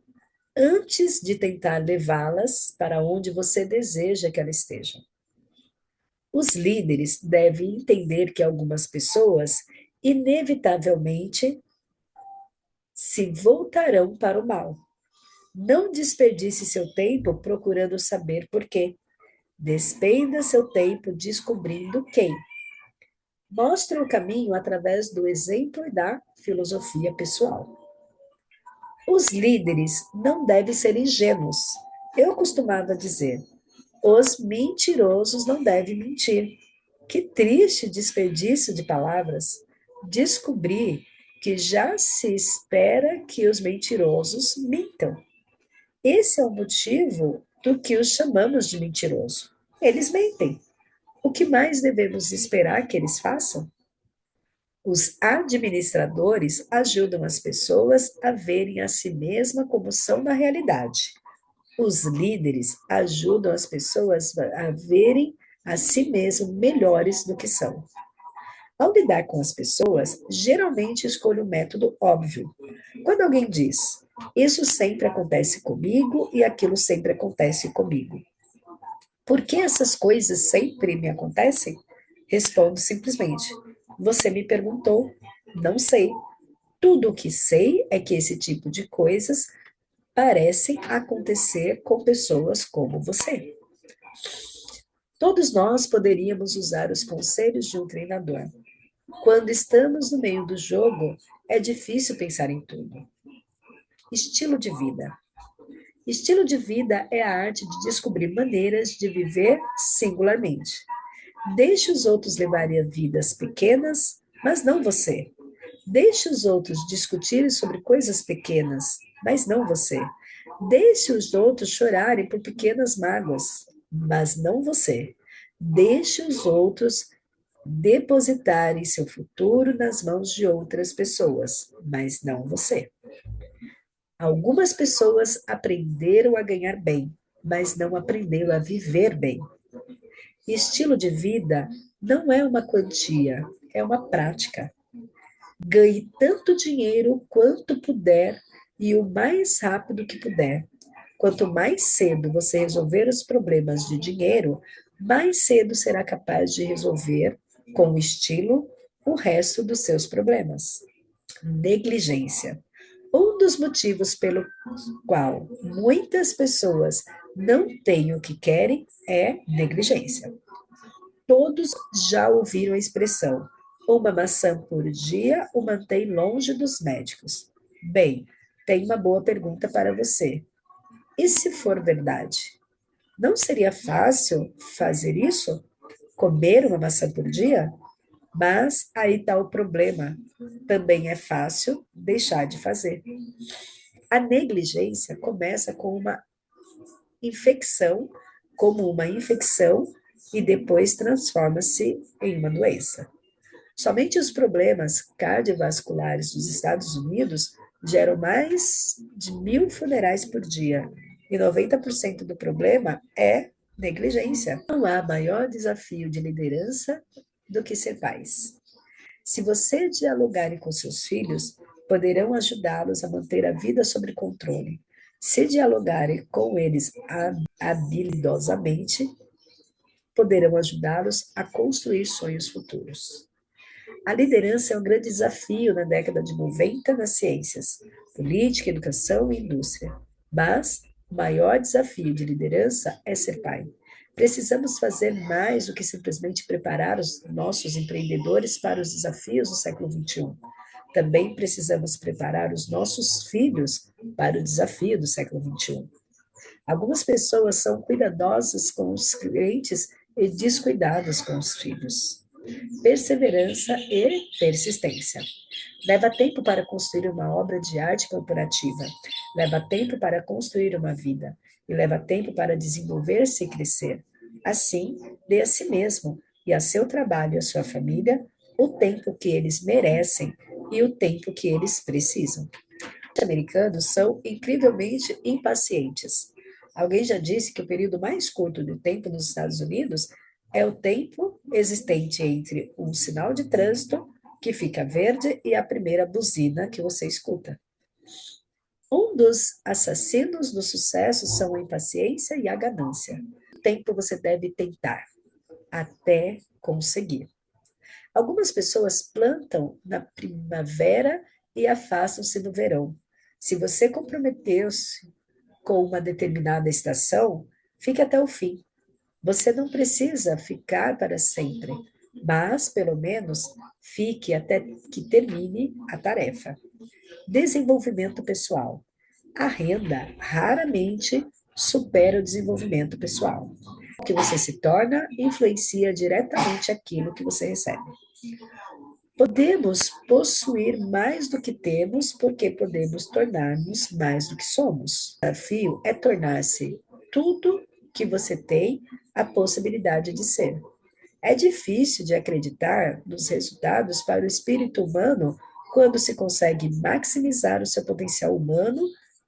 antes de tentar levá-las para onde você deseja que elas estejam. Os líderes devem entender que algumas pessoas, inevitavelmente, se voltarão para o mal. Não desperdice seu tempo procurando saber por quê. Despenda seu tempo descobrindo quem. Mostre o caminho através do exemplo e da filosofia pessoal. Os líderes não devem ser ingênuos. Eu costumava dizer: os mentirosos não devem mentir. Que triste desperdício de palavras. Descobri que já se espera que os mentirosos mintam. Esse é o motivo do que os chamamos de mentiroso. Eles mentem. O que mais devemos esperar que eles façam? Os administradores ajudam as pessoas a verem a si mesma como são na realidade. Os líderes ajudam as pessoas a verem a si mesmos melhores do que são. Ao lidar com as pessoas, geralmente escolho o método óbvio. Quando alguém diz, isso sempre acontece comigo e aquilo sempre acontece comigo. Por que essas coisas sempre me acontecem? Respondo simplesmente, você me perguntou, não sei. Tudo o que sei é que esse tipo de coisas parecem acontecer com pessoas como você. Todos nós poderíamos usar os conselhos de um treinador. Quando estamos no meio do jogo, é difícil pensar em tudo. Estilo de vida. Estilo de vida é a arte de descobrir maneiras de viver singularmente. Deixe os outros levarem vidas pequenas, mas não você. Deixe os outros discutirem sobre coisas pequenas, mas não você. Deixe os outros chorarem por pequenas mágoas, mas não você. Deixe os outros depositarem seu futuro nas mãos de outras pessoas, mas não você. Algumas pessoas aprenderam a ganhar bem, mas não aprenderam a viver bem. Estilo de vida não é uma quantia, é uma prática. Ganhe tanto dinheiro quanto puder e o mais rápido que puder. Quanto mais cedo você resolver os problemas de dinheiro, mais cedo será capaz de resolver, com estilo, o resto dos seus problemas. Negligência. Um dos motivos pelo qual muitas pessoas não têm o que querem é negligência. Todos já ouviram a expressão: uma maçã por dia o mantém longe dos médicos. Bem, tenho uma boa pergunta para você. E se for verdade? Não seria fácil fazer isso? Comer uma maçã por dia? Mas aí está o problema. Também é fácil deixar de fazer. A negligência começa com uma infecção, como uma infecção, e depois transforma-se em uma doença. Somente os problemas cardiovasculares dos Estados Unidos geram mais de 1.000 funerais por dia, e 90% do problema é negligência. Não há maior desafio de liderança do que ser pais. Se você dialogar com seus filhos, poderão ajudá-los a manter a vida sob controle. Se dialogarem com eles habilidosamente, poderão ajudá-los a construir sonhos futuros. A liderança é um grande desafio na década de 90 nas ciências, política, educação e indústria. Mas o maior desafio de liderança é ser pai. Precisamos fazer mais do que simplesmente preparar os nossos empreendedores para os desafios do século XXI. Também precisamos preparar os nossos filhos para o desafio do século XXI. Algumas pessoas são cuidadosas com os clientes e descuidadas com os filhos. Perseverança e persistência. Leva tempo para construir uma obra de arte corporativa. Leva tempo para construir uma vida. E leva tempo para desenvolver-se e crescer. Assim, dê a si mesmo e a seu trabalho e a sua família o tempo que eles merecem e o tempo que eles precisam. Os americanos são incrivelmente impacientes. Alguém já disse que o período mais curto de tempo nos Estados Unidos é o tempo existente entre um sinal de trânsito que fica verde e a primeira buzina que você escuta. Um dos assassinos do sucesso são a impaciência e a ganância. O tempo você deve tentar até conseguir. Algumas pessoas plantam na primavera e afastam-se no verão. Se você comprometeu-se com uma determinada estação, fique até o fim. Você não precisa ficar para sempre, mas, pelo menos, fique até que termine a tarefa. Desenvolvimento pessoal. A renda raramente supera o desenvolvimento pessoal. O que você se torna influencia diretamente aquilo que você recebe. Podemos possuir mais do que temos porque podemos tornar-nos mais do que somos. O desafio é tornar-se tudo que você tem a possibilidade de ser. É difícil de acreditar nos resultados para o espírito humano quando se consegue maximizar o seu potencial humano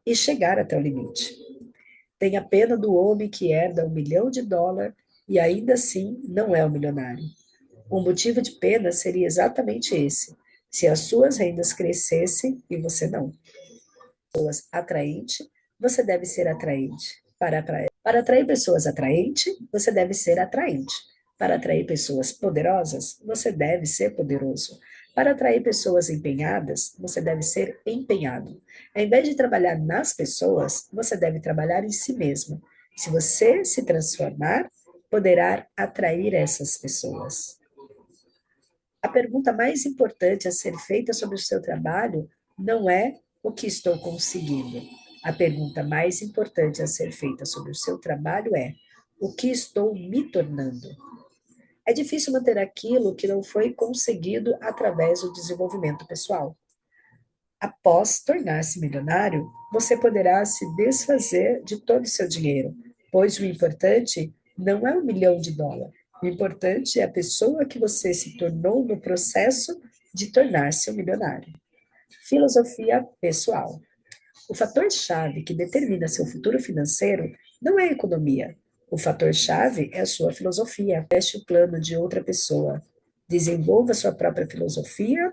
e chegar até o limite. Tenha pena do homem que herda US$ 1 milhão e ainda assim não é um milionário. O motivo de pena seria exatamente esse: se as suas rendas crescessem e você não. Atraente, você deve ser atraente. Para atrair pessoas atraentes, você deve ser atraente. Para atrair pessoas poderosas, você deve ser poderoso. Para atrair pessoas empenhadas, você deve ser empenhado. Ao invés de trabalhar nas pessoas, você deve trabalhar em si mesmo. Se você se transformar, poderá atrair essas pessoas. A pergunta mais importante a ser feita sobre o seu trabalho não é o que estou conseguindo. A pergunta mais importante a ser feita sobre o seu trabalho é o que estou me tornando. É difícil manter aquilo que não foi conseguido através do desenvolvimento pessoal. Após tornar-se milionário, você poderá se desfazer de todo o seu dinheiro, pois o importante não é US$ 1 milhão. O importante é a pessoa que você se tornou no processo de tornar-se um milionário. Filosofia pessoal. O fator-chave que determina seu futuro financeiro não é a economia. O fator-chave é a sua filosofia. Teste o plano de outra pessoa. Desenvolva sua própria filosofia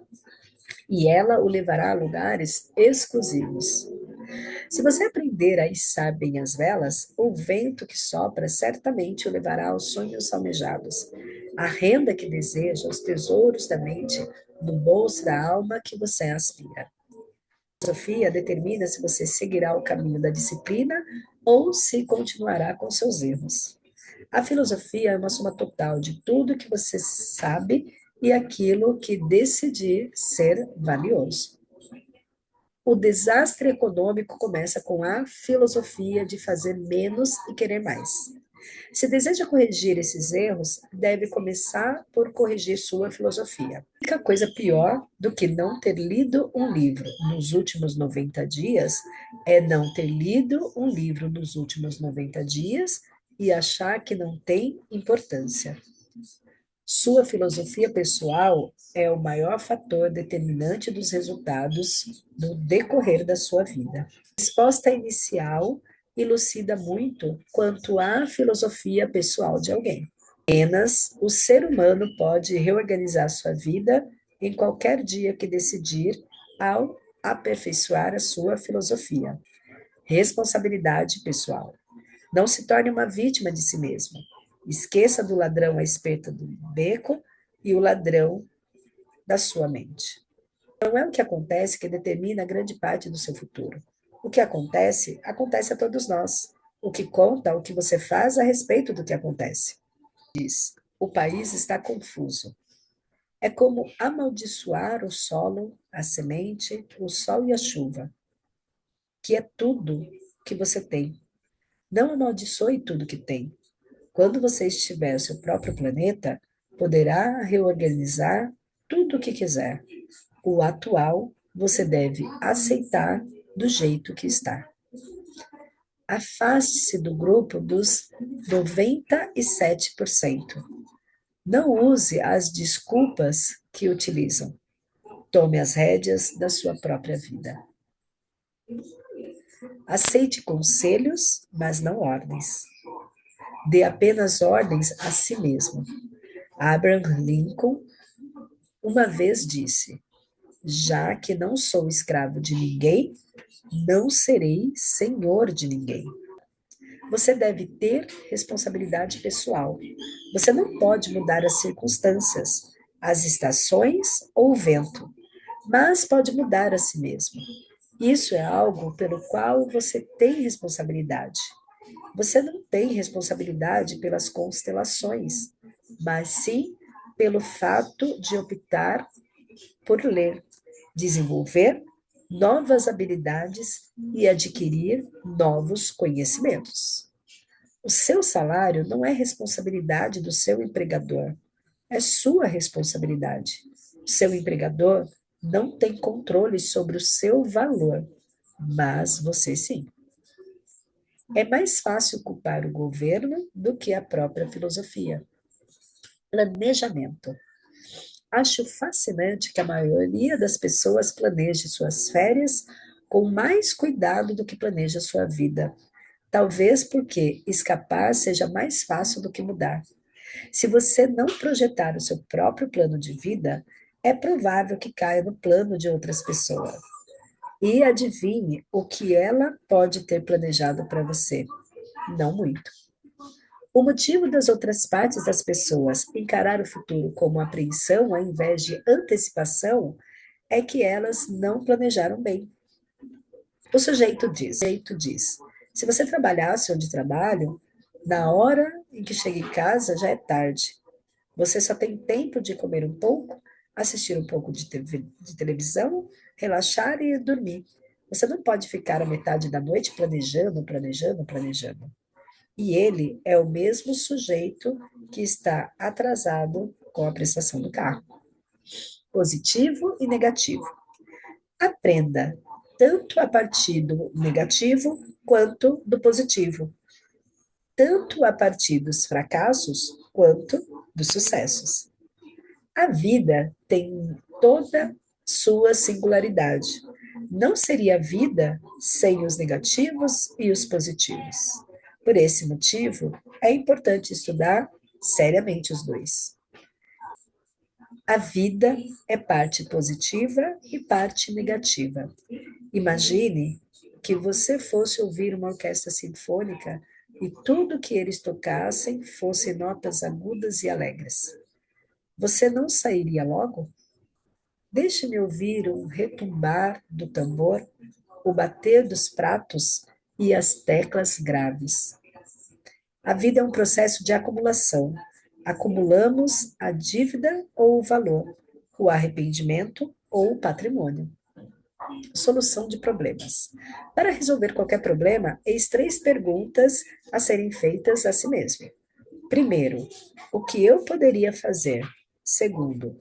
e ela o levará a lugares exclusivos. Se você aprender a içar bem as velas, o vento que sopra certamente o levará aos sonhos almejados, a renda que deseja, os tesouros da mente, no bolso da alma que você aspira. A filosofia determina se você seguirá o caminho da disciplina ou se continuará com seus erros. A filosofia é uma soma total de tudo que você sabe e aquilo que decidir ser valioso. O desastre econômico começa com a filosofia de fazer menos e querer mais. Se deseja corrigir esses erros, deve começar por corrigir sua filosofia. A única coisa pior do que não ter lido um livro nos últimos 90 dias é não ter lido um livro nos últimos 90 dias e achar que não tem importância. Sua filosofia pessoal é o maior fator determinante dos resultados no decorrer da sua vida. A resposta inicial elucida muito quanto à filosofia pessoal de alguém. Apenas o ser humano pode reorganizar sua vida em qualquer dia que decidir ao aperfeiçoar a sua filosofia. Responsabilidade pessoal. Não se torne uma vítima de si mesmo. Esqueça do ladrão à espeta do beco e o ladrão da sua mente. Não é o que acontece que determina grande parte do seu futuro. O que acontece, acontece a todos nós. O que conta é o que você faz a respeito do que acontece. Diz: o país está confuso. É como amaldiçoar o solo, a semente, o sol e a chuva, que é tudo que você tem. Não amaldiçoe tudo que tem. Quando você estiver no seu próprio planeta, poderá reorganizar tudo o que quiser. O atual você deve aceitar do jeito que está. Afaste-se do grupo dos 97%. Não use as desculpas que utilizam. Tome as rédeas da sua própria vida. Aceite conselhos, mas não ordens. Dê apenas ordens a si mesmo. Abraham Lincoln uma vez disse: já que não sou escravo de ninguém, não serei senhor de ninguém. Você deve ter responsabilidade pessoal. Você não pode mudar as circunstâncias, as estações ou o vento, mas pode mudar a si mesmo. Isso é algo pelo qual você tem responsabilidade. Você não tem responsabilidade pelas constelações, mas sim pelo fato de optar por ler, desenvolver novas habilidades e adquirir novos conhecimentos. O seu salário não é responsabilidade do seu empregador, é sua responsabilidade. O seu empregador não tem controle sobre o seu valor, mas você sim. É mais fácil culpar o governo do que a própria filosofia. Planejamento. Acho fascinante que a maioria das pessoas planeje suas férias com mais cuidado do que planeja sua vida. Talvez porque escapar seja mais fácil do que mudar. Se você não projetar o seu próprio plano de vida, é provável que caia no plano de outras pessoas. E adivinhe o que ela pode ter planejado para você. Não muito. O motivo das outras partes das pessoas encarar o futuro como apreensão ao invés de antecipação é que elas não planejaram bem. O sujeito diz: se você trabalhasse onde trabalho, na hora em que chega em casa já é tarde. Você só tem tempo de comer um pouco, assistir um pouco de televisão, relaxar e dormir. Você não pode ficar a metade da noite planejando, planejando, planejando. E ele é o mesmo sujeito que está atrasado com a prestação do carro. Positivo e negativo. Aprenda tanto a partir do negativo quanto do positivo, tanto a partir dos fracassos quanto dos sucessos. A vida tem toda sua singularidade. Não seria vida sem os negativos e os positivos. Por esse motivo, é importante estudar seriamente os dois. A vida é parte positiva e parte negativa. Imagine que você fosse ouvir uma orquestra sinfônica e tudo que eles tocassem fosse notas agudas e alegres. Você não sairia logo? Deixe-me ouvir o retumbar do tambor, o bater dos pratos e as teclas graves. A vida é um processo de acumulação. Acumulamos a dívida ou o valor, o arrependimento ou o patrimônio. Solução de problemas. Para resolver qualquer problema, eis 3 perguntas a serem feitas a si mesmo. Primeiro, o que eu poderia fazer? Segundo,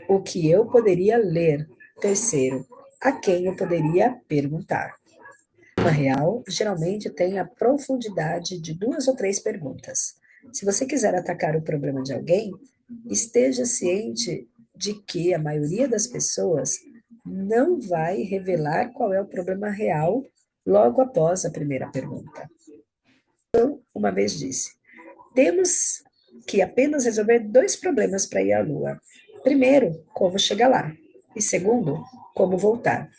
o que eu poderia ler? Terceiro, a quem eu poderia perguntar? Uma real geralmente tem a profundidade de 2 ou 3 perguntas. Se você quiser atacar o problema de alguém, esteja ciente de que a maioria das pessoas não vai revelar qual é o problema real logo após a primeira pergunta. Uma vez disse: temos que apenas resolver 2 problemas para ir à Lua. Primeiro, como chegar lá. E segundo, como voltar.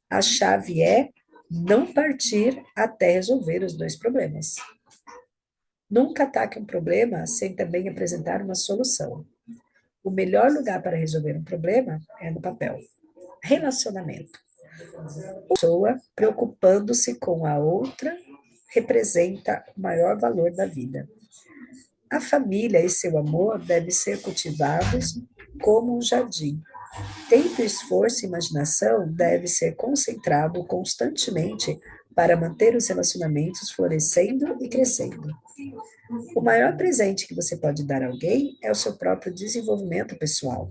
A chave é não partir até resolver os 2 problemas. Nunca ataque um problema sem também apresentar uma solução. O melhor lugar para resolver um problema é no papel. Relacionamento. Uma pessoa preocupando-se com a outra representa o maior valor da vida. A família e seu amor devem ser cultivados como um jardim. Tempo, esforço e imaginação devem ser concentrados constantemente para manter os relacionamentos florescendo e crescendo. O maior presente que você pode dar a alguém é o seu próprio desenvolvimento pessoal.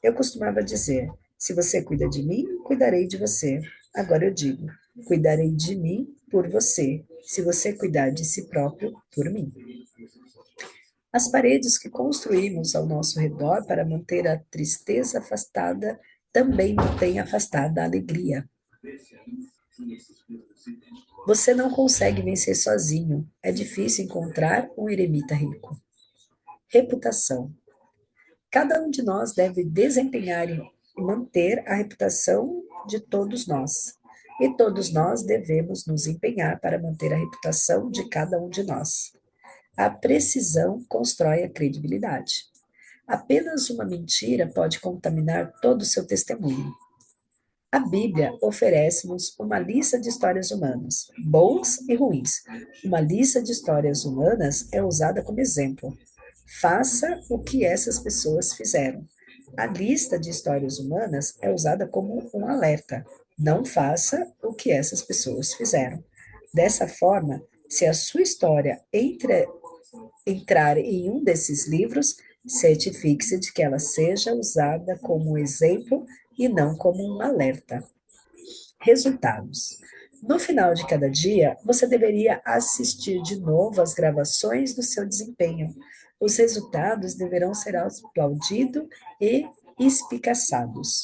Eu costumava dizer: se você cuida de mim, cuidarei de você. Agora eu digo: cuidarei de mim por você, se você cuidar de si próprio por mim. As paredes que construímos ao nosso redor para manter a tristeza afastada também mantêm afastada a alegria. Você não consegue vencer sozinho. É difícil encontrar um eremita rico. Reputação. Cada um de nós deve desempenhar e manter a reputação de todos nós. E todos nós devemos nos empenhar para manter a reputação de cada um de nós. A precisão constrói a credibilidade. Apenas uma mentira pode contaminar todo o seu testemunho. A Bíblia oferece-nos uma lista de histórias humanas, boas e ruins. Uma lista de histórias humanas é usada como exemplo. Faça o que essas pessoas fizeram. A lista de histórias humanas é usada como um alerta. Não faça o que essas pessoas fizeram. Dessa forma, se a sua história entrar em um desses livros, certifique-se de que ela seja usada como um exemplo e não como um alerta. Resultados. No final de cada dia, você deveria assistir de novo às gravações do seu desempenho. Os resultados deverão ser aplaudidos e espicaçados.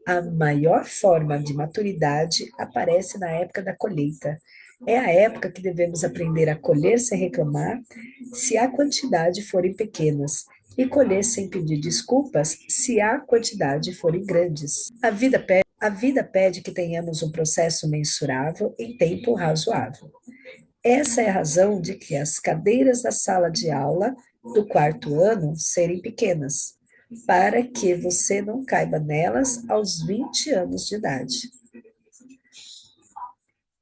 A maior forma de maturidade aparece na época da colheita. É a época que devemos aprender a colher sem reclamar, se a quantidade forem pequenas, e colher sem pedir desculpas, se a quantidade forem grandes. A vida pede que tenhamos um processo mensurável em tempo razoável. Essa é a razão de que as cadeiras da sala de aula do quarto ano serem pequenas, para que você não caiba nelas aos 20 anos de idade.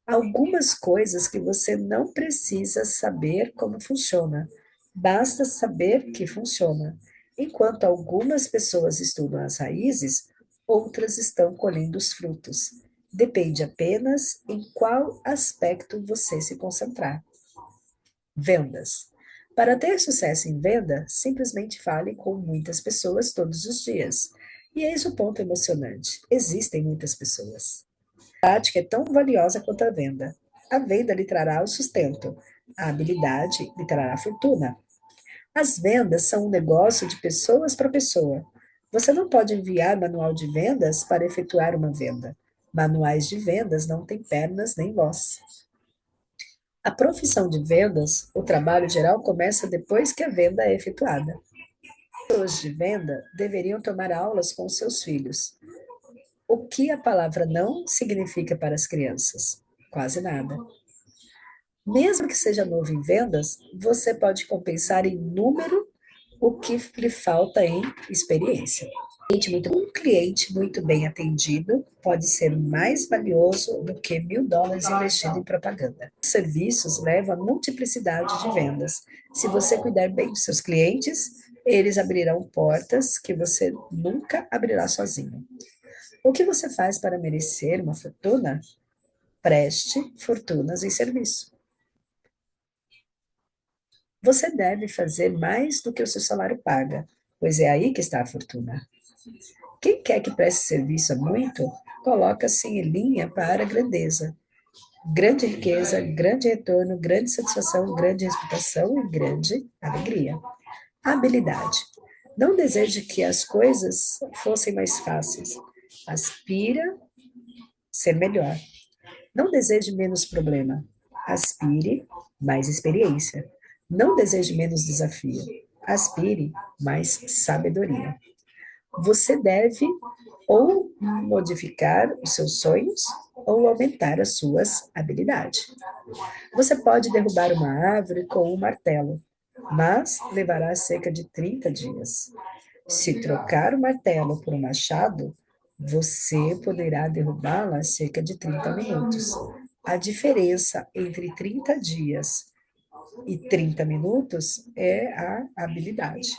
Algumas coisas que você não precisa saber como funciona, basta saber que funciona. Enquanto algumas pessoas estudam as raízes, outras estão colhendo os frutos. Depende apenas em qual aspecto você se concentrar. Vendas. Para ter sucesso em venda, simplesmente fale com muitas pessoas todos os dias. E eis o ponto emocionante: existem muitas pessoas. A prática é tão valiosa quanto a venda. A venda lhe trará o sustento, a habilidade lhe trará a fortuna. As vendas são um negócio de pessoas para pessoa. Você não pode enviar manual de vendas para efetuar uma venda. Manuais de vendas não têm pernas nem voz. A profissão de vendas, o trabalho geral começa depois que a venda é efetuada. Pessoas de venda deveriam tomar aulas com seus filhos. O que a palavra não significa para as crianças? Quase nada. Mesmo que seja novo em vendas, você pode compensar em número o que lhe falta em experiência. Um cliente muito bem atendido pode ser mais valioso do que US$ 1.000 investido em propaganda. Os serviços levam a multiplicidade de vendas. Se você cuidar bem dos seus clientes, eles abrirão portas que você nunca abrirá sozinho. O que você faz para merecer uma fortuna? Preste fortunas em serviço. Você deve fazer mais do que o seu salário paga, pois é aí que está a fortuna. Quem quer que preste serviço a muito, coloca-se em linha para a grandeza. Grande riqueza, grande retorno, grande satisfação, grande reputação e grande alegria. Habilidade. Não deseje que as coisas fossem mais fáceis. Aspira ser melhor. Não deseje menos problema. Aspire mais experiência. Não deseje menos desafio. Aspire mais sabedoria. Você deve ou modificar os seus sonhos ou aumentar as suas habilidades. Você pode derrubar uma árvore com um martelo, mas levará cerca de 30 dias. Se trocar o martelo por um machado, você poderá derrubá-la em cerca de 30 minutos. A diferença entre 30 dias e 30 minutos é a habilidade.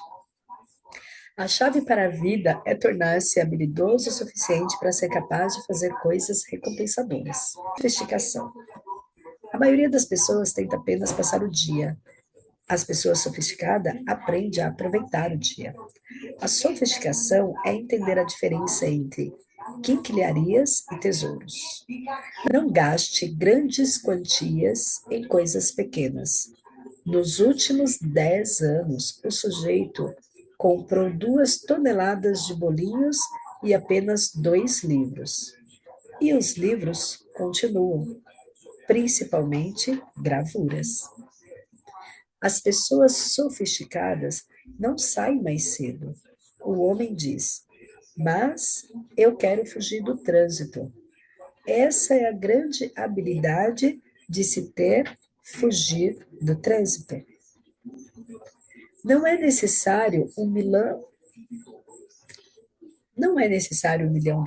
A chave para a vida é tornar-se habilidoso o suficiente para ser capaz de fazer coisas recompensadoras. Sofisticação. A maioria das pessoas tenta apenas passar o dia. As pessoas sofisticadas aprendem a aproveitar o dia. A sofisticação é entender a diferença entre quinquilharias e tesouros. Não gaste grandes quantias em coisas pequenas. Nos últimos 10 anos, o sujeito comprou 2 toneladas de bolinhos e apenas 2 livros. E os livros continuam, principalmente gravuras. As pessoas sofisticadas não saem mais cedo. O homem diz: mas eu quero fugir do trânsito. Essa é a grande habilidade de se ter fugir do trânsito. Não é necessário não é necessário US$ 1 milhão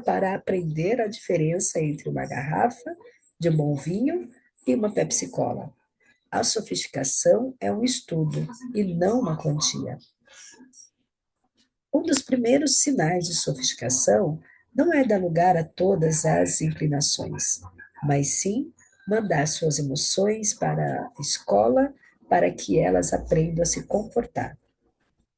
para aprender a diferença entre uma garrafa de um bom vinho e uma Pepsi-Cola. A sofisticação é um estudo e não uma quantia. Um dos primeiros sinais de sofisticação não é dar lugar a todas as inclinações, mas sim mandar suas emoções para a escola para que elas aprendam a se comportar.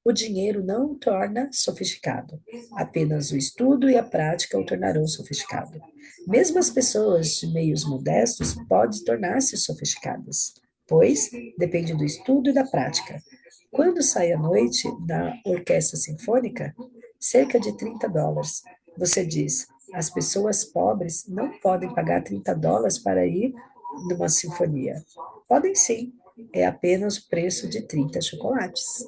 O dinheiro não o torna sofisticado. Apenas o estudo e a prática o tornarão sofisticado. Mesmo as pessoas de meios modestos podem tornar-se sofisticadas. pois depende do estudo e da prática. Quando sai à noite da orquestra sinfônica, cerca de US$ 30. Você diz, as pessoas pobres não podem pagar US$ 30 para ir numa sinfonia. Podem sim, é apenas o preço de 30 chocolates.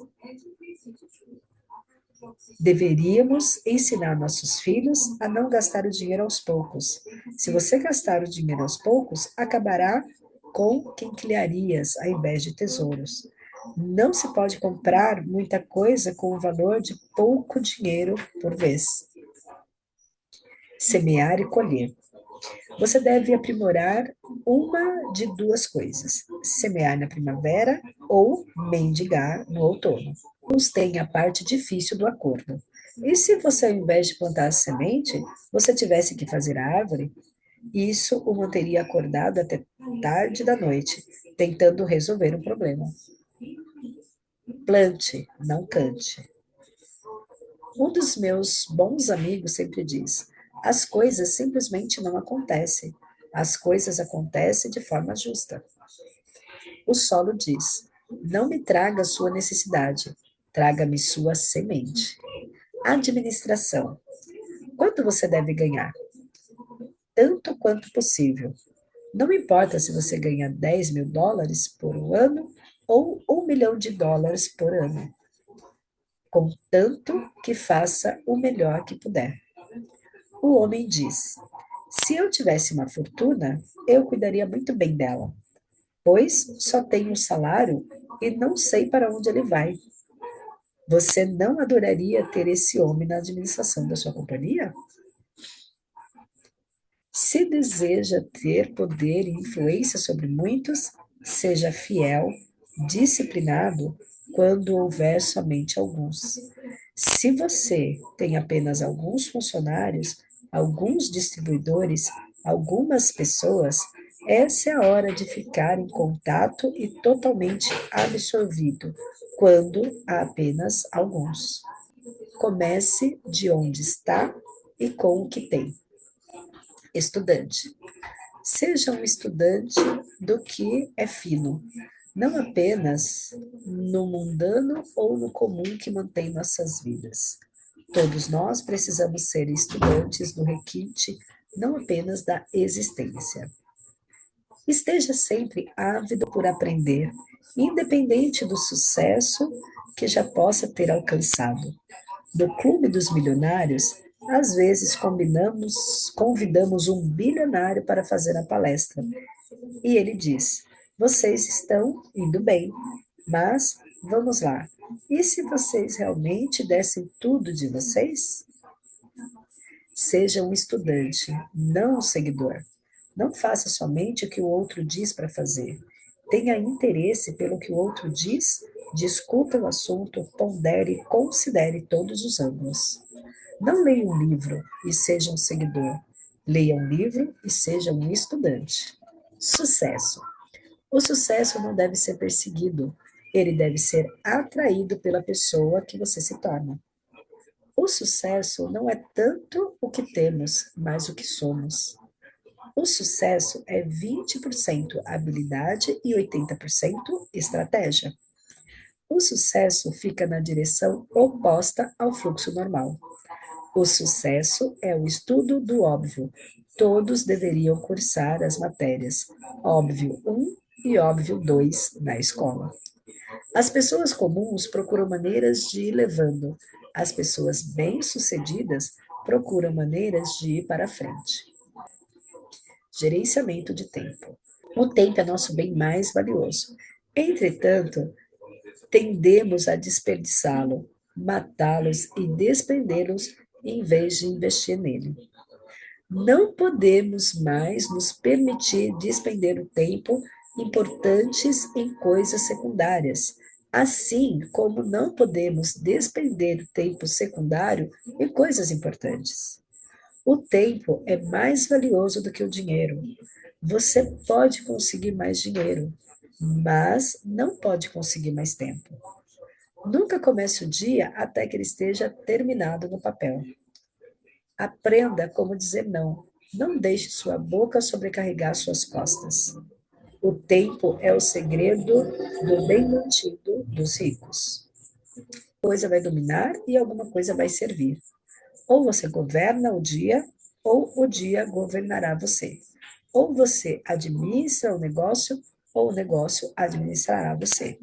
Deveríamos ensinar nossos filhos a não gastar o dinheiro aos poucos. Se você gastar o dinheiro aos poucos, acabará com quinquilharias ao invés de tesouros. Não se pode comprar muita coisa com o valor de pouco dinheiro por vez. Semear e colher. Você deve aprimorar uma de duas coisas: semear na primavera ou mendigar no outono. Uns têm a parte difícil do acordo. E se você, ao invés de plantar a semente, você tivesse que fazer a árvore, isso o manteria acordado até tarde da noite, tentando resolver um problema. Plante, não cante. Um dos meus bons amigos sempre diz: as coisas simplesmente não acontecem. As coisas acontecem de forma justa. O solo diz: não me traga sua necessidade, traga-me sua semente. Administração. Quanto você deve ganhar? Tanto quanto possível. Não importa se você ganha US$ 10.000 por um ano ou US$ 1 milhão por ano, contanto que faça o melhor que puder. O homem diz: se eu tivesse uma fortuna, eu cuidaria muito bem dela, pois só tenho um salário e não sei para onde ele vai. Você não adoraria ter esse homem na administração da sua companhia? Se deseja ter poder e influência sobre muitos, seja fiel, disciplinado, quando houver somente alguns. Se você tem apenas alguns funcionários, alguns distribuidores, algumas pessoas, essa é a hora de ficar em contato e totalmente absorvido, quando há apenas alguns. Comece de onde está e com o que tem. Estudante. Seja um estudante do que é fino, não apenas no mundano ou no comum que mantém nossas vidas. Todos nós precisamos ser estudantes do requinte, não apenas da existência. Esteja sempre ávido por aprender, independente do sucesso que já possa ter alcançado. No Clube dos Milionários, às vezes convidamos um bilionário para fazer a palestra. E ele diz: vocês estão indo bem, mas vamos lá. E se vocês realmente dessem tudo de vocês? Seja um estudante, não um seguidor. Não faça somente o que o outro diz para fazer. Tenha interesse pelo que o outro diz, discuta o assunto, pondere e considere todos os ângulos. Não leia um livro e seja um seguidor. Leia um livro e seja um estudante. Sucesso. O sucesso não deve ser perseguido, ele deve ser atraído pela pessoa que você se torna. O sucesso não é tanto o que temos, mas o que somos. O sucesso é 20% habilidade e 80% estratégia. O sucesso fica na direção oposta ao fluxo normal. O sucesso é o estudo do óbvio. Todos deveriam cursar as matérias óbvio 1 e óbvio 2 na escola. As pessoas comuns procuram maneiras de ir levando. As pessoas bem-sucedidas procuram maneiras de ir para frente. Gerenciamento de tempo. O tempo é nosso bem mais valioso. Entretanto, tendemos a desperdiçá-lo, matá-los e despendê-los em vez de investir nele. Não podemos mais nos permitir despender o tempo importantes em coisas secundárias, assim como não podemos despender o tempo secundário em coisas importantes. O tempo é mais valioso do que o dinheiro. Você pode conseguir mais dinheiro, mas não pode conseguir mais tempo. Nunca comece o dia até que ele esteja terminado no papel. Aprenda como dizer não. Não deixe sua boca sobrecarregar suas costas. O tempo é o segredo do bem mantido dos ricos. Coisa vai dominar e alguma coisa vai servir. Ou você governa o dia, ou o dia governará você. Ou você administra o negócio, ou o negócio administrará você.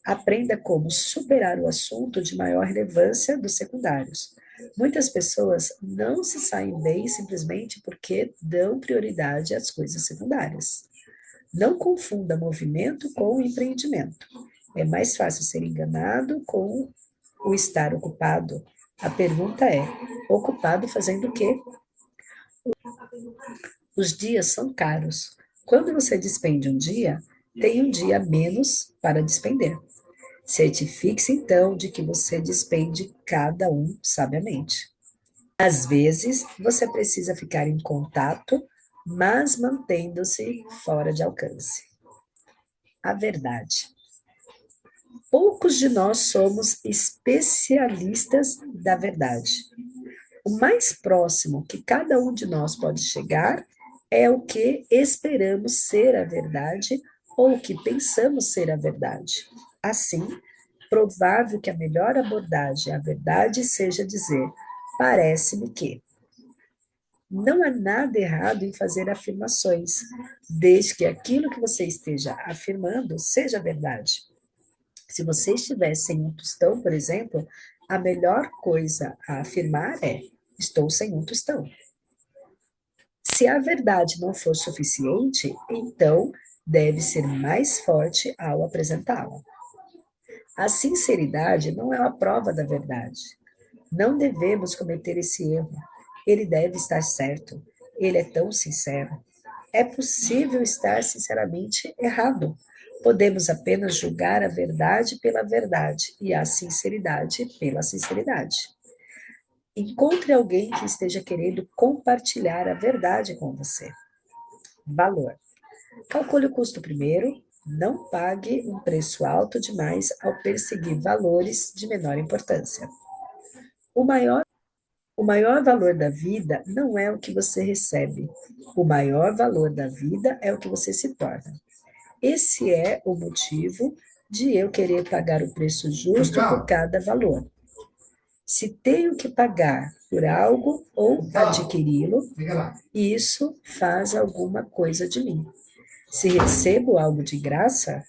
Aprenda como superar o assunto de maior relevância dos secundários. Muitas pessoas não se saem bem simplesmente porque dão prioridade às coisas secundárias. Não confunda movimento com empreendimento. É mais fácil ser enganado com o estar ocupado. A pergunta é: ocupado fazendo o quê? Os dias são caros. Quando você despende um dia, tem um dia a menos para despender. Certifique-se então de que você despende cada um sabiamente. Às vezes, você precisa ficar em contato, mas mantendo-se fora de alcance. A verdade. Poucos de nós somos especialistas da verdade. O mais próximo que cada um de nós pode chegar é o que esperamos ser a verdade ou o que pensamos ser a verdade. Assim, provável que a melhor abordagem à verdade seja dizer: parece-me que. Não há nada errado em fazer afirmações, desde que aquilo que você esteja afirmando seja verdade. Se você estiver sem um tostão, por exemplo, a melhor coisa a afirmar é: estou sem um tostão. Se a verdade não for suficiente, então deve ser mais forte ao apresentá-la. A sinceridade não é a prova da verdade. Não devemos cometer esse erro. Ele deve estar certo. Ele é tão sincero. É possível estar sinceramente errado. Podemos apenas julgar a verdade pela verdade e a sinceridade pela sinceridade. Encontre alguém que esteja querendo compartilhar a verdade com você. Valor. Calcule o custo primeiro. Não pague um preço alto demais ao perseguir valores de menor importância. O maior, o maior valor da vida não é o que você recebe. O maior valor da vida é o que você se torna. Esse é o motivo de eu querer pagar o preço justo por cada valor. Se tenho que pagar por algo ou adquiri-lo, isso faz alguma coisa de mim. Se recebo algo de graça,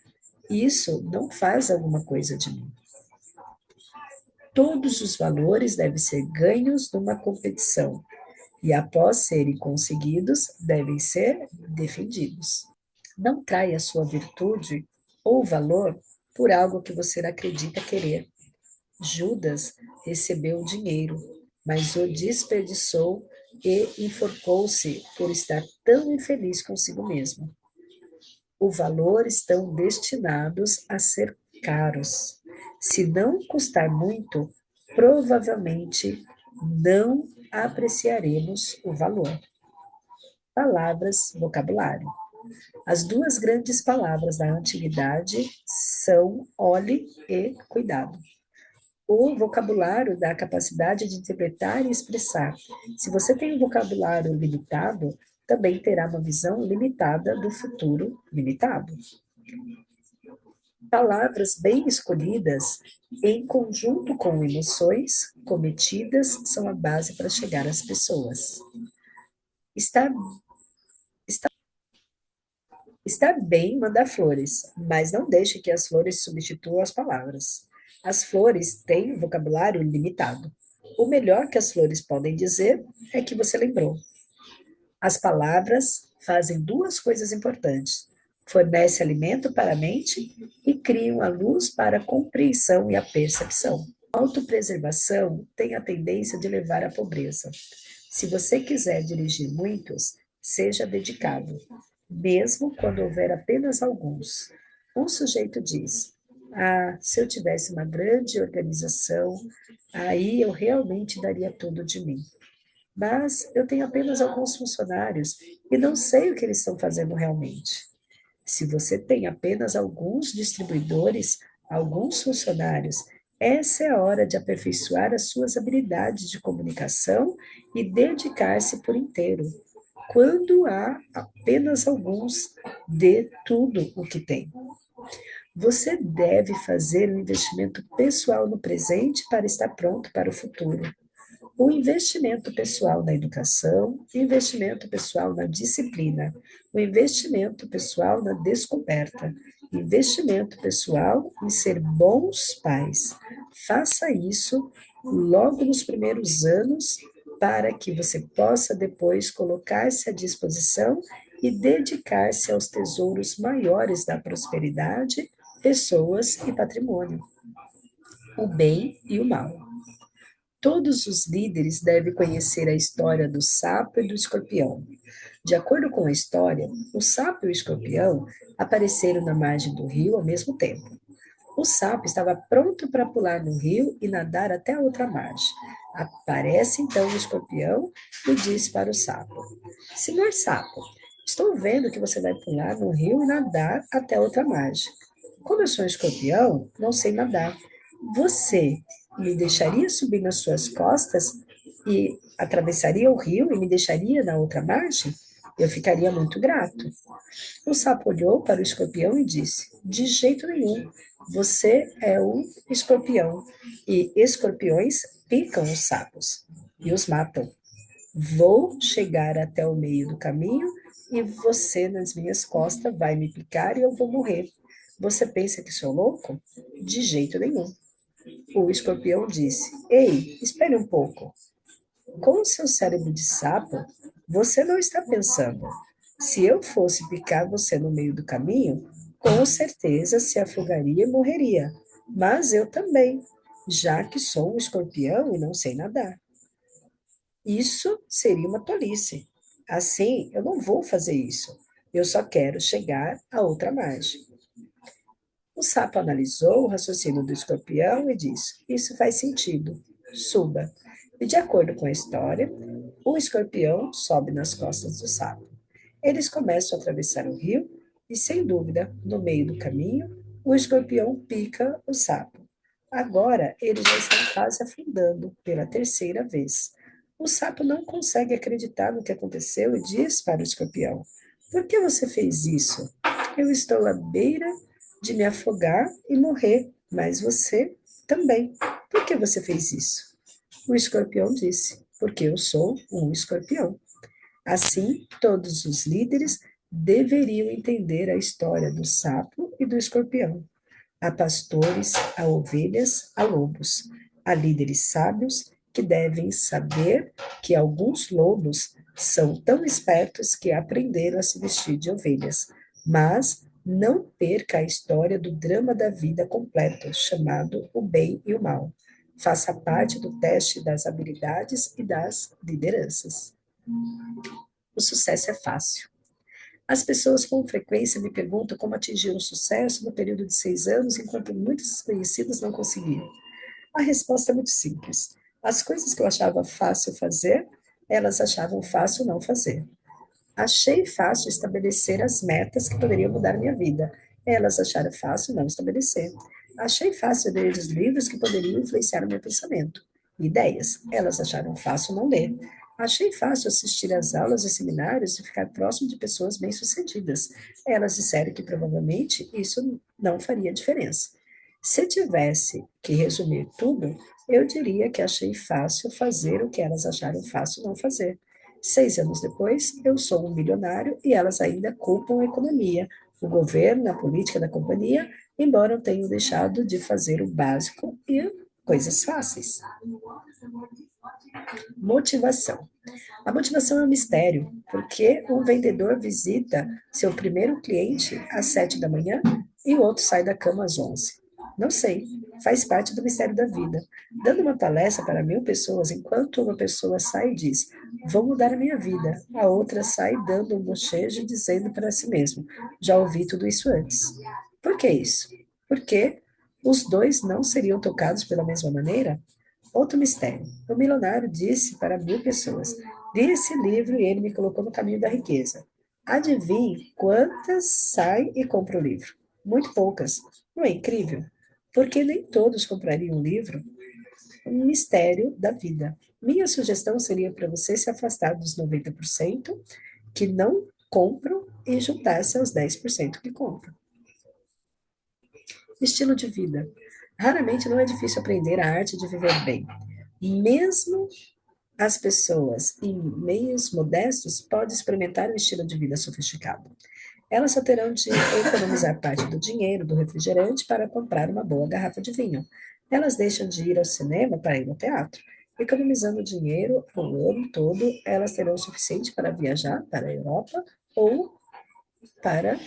isso não faz alguma coisa de mim. Todos os valores devem ser ganhos numa competição e, após serem conseguidos, devem ser defendidos. Não traia sua virtude ou valor por algo que você acredita querer. Judas recebeu o dinheiro, mas o desperdiçou e enforcou-se por estar tão infeliz consigo mesmo. O valor estão destinados a ser caros. Se não custar muito, provavelmente não apreciaremos o valor. Palavras, vocabulário. As duas grandes palavras da antiguidade são olhe e cuidado. O vocabulário dá a capacidade de interpretar e expressar. Se você tem um vocabulário limitado, também terá uma visão limitada do futuro limitado. Palavras bem escolhidas, em conjunto com emoções cometidas, são a base para chegar às pessoas. Está, está, está bem mandar flores, mas não deixe que as flores substituam as palavras. As flores têm um vocabulário limitado. O melhor que as flores podem dizer é que você lembrou. As palavras fazem duas coisas importantes: fornece alimento para a mente e criam a luz para a compreensão e a percepção. A autopreservação tem a tendência de levar à pobreza. Se você quiser dirigir muitos, seja dedicado, mesmo quando houver apenas alguns. Um sujeito diz: ah, se eu tivesse uma grande organização, aí eu realmente daria tudo de mim. Mas eu tenho apenas alguns funcionários e não sei o que eles estão fazendo realmente. Se você tem apenas alguns distribuidores, alguns funcionários, essa é a hora de aperfeiçoar as suas habilidades de comunicação e dedicar-se por inteiro. Quando há apenas alguns, Dê tudo o que tem. Você deve fazer um investimento pessoal no presente para estar pronto para o futuro. O investimento pessoal na educação, o investimento pessoal na disciplina, o investimento pessoal na descoberta, investimento pessoal em ser bons pais. Faça isso logo nos primeiros anos para que você possa depois colocar-se à disposição e dedicar-se aos tesouros maiores da prosperidade, pessoas e patrimônio, o bem e o mal. Todos os líderes devem conhecer a história do sapo e do escorpião. De acordo com a história, o sapo e o escorpião apareceram na margem do rio ao mesmo tempo. O sapo estava pronto para pular no rio e nadar até a outra margem. Aparece então o escorpião e diz para o sapo: Senhor sapo, estou vendo que você vai pular no rio e nadar até a outra margem. Como eu sou um escorpião, não sei nadar. Você me deixaria subir nas suas costas e atravessaria o rio e me deixaria na outra margem? Eu ficaria muito grato. O sapo olhou para o escorpião e disse: De jeito nenhum. Você é um escorpião e escorpiões picam os sapos e os matam. Vou chegar até o meio do caminho e você nas minhas costas vai me picar e eu vou morrer. Você pensa que sou louco? De jeito nenhum. O escorpião disse: Ei, espere um pouco. Com o seu cérebro de sapo, você não está pensando. Se eu fosse picar você no meio do caminho, com certeza se afogaria e morreria. Mas eu também, já que sou um escorpião e não sei nadar. Isso seria uma tolice. Assim, eu não vou fazer isso. Eu só quero chegar a outra margem. O sapo analisou o raciocínio do escorpião e disse: Isso faz sentido. Suba. E de acordo com a história, o escorpião sobe nas costas do sapo. Eles começam a atravessar o rio e, sem dúvida, no meio do caminho, o escorpião pica o sapo. Agora eles já estão quase afundando pela terceira vez. O sapo não consegue acreditar no que aconteceu e diz para o escorpião: Por que você fez isso? Eu estou à beira de me afogar e morrer, mas você também. Por que você fez isso? O escorpião disse: Porque eu sou um escorpião. Assim, todos os líderes deveriam entender a história do sapo e do escorpião. Há pastores, há ovelhas, há lobos. Há líderes sábios que devem saber que alguns lobos são tão espertos que aprenderam a se vestir de ovelhas. Mas não perca a história do drama da vida completo, chamado o bem e o mal. Faça parte do teste das habilidades e das lideranças. O sucesso é fácil. As pessoas com frequência me perguntam como atingir o sucesso no período de 6 anos, enquanto muitos desconhecidos não conseguiram. A resposta é muito simples. As coisas que eu achava fácil fazer, elas achavam fácil não fazer. Achei fácil estabelecer as metas que poderiam mudar minha vida. Elas acharam fácil não estabelecer. Achei fácil ler os livros que poderiam influenciar o meu pensamento. Ideias. Elas acharam fácil não ler. Achei fácil assistir às aulas e seminários e ficar próximo de pessoas bem-sucedidas. Elas disseram que provavelmente isso não faria diferença. Se tivesse que resumir tudo, eu diria que achei fácil fazer o que elas acharam fácil não fazer. 6 anos depois, eu sou um milionário e elas ainda culpam a economia, o governo, a política da companhia, embora eu tenha deixado de fazer o básico e coisas fáceis. Motivação. A motivação é um mistério, porque um vendedor visita seu primeiro cliente às 7 da manhã e o outro sai da cama às 11. Não sei, faz parte do mistério da vida. Dando uma palestra para 1.000 pessoas, enquanto uma pessoa sai e diz, vou mudar a minha vida, a outra sai dando um bochejo e dizendo para si mesmo, já ouvi tudo isso antes. Por que isso? Porque os dois não seriam tocados pela mesma maneira? Outro mistério. O milionário disse para 1.000 pessoas: li esse livro e ele me colocou no caminho da riqueza. Adivinhe quantas saem e compram o livro? Muito poucas. Não é incrível? Porque nem todos comprariam um livro. Um mistério da vida. Minha sugestão seria para você se afastar dos 90% que não compram e juntar-se aos 10% que compram. Estilo de vida. Raramente não é difícil aprender a arte de viver bem. Mesmo as pessoas em meios modestos podem experimentar um estilo de vida sofisticado. Elas só terão de economizar parte do dinheiro do refrigerante para comprar uma boa garrafa de vinho. Elas deixam de ir ao cinema para ir ao teatro. Economizando dinheiro o ano todo, elas terão o suficiente para viajar para a Europa ou para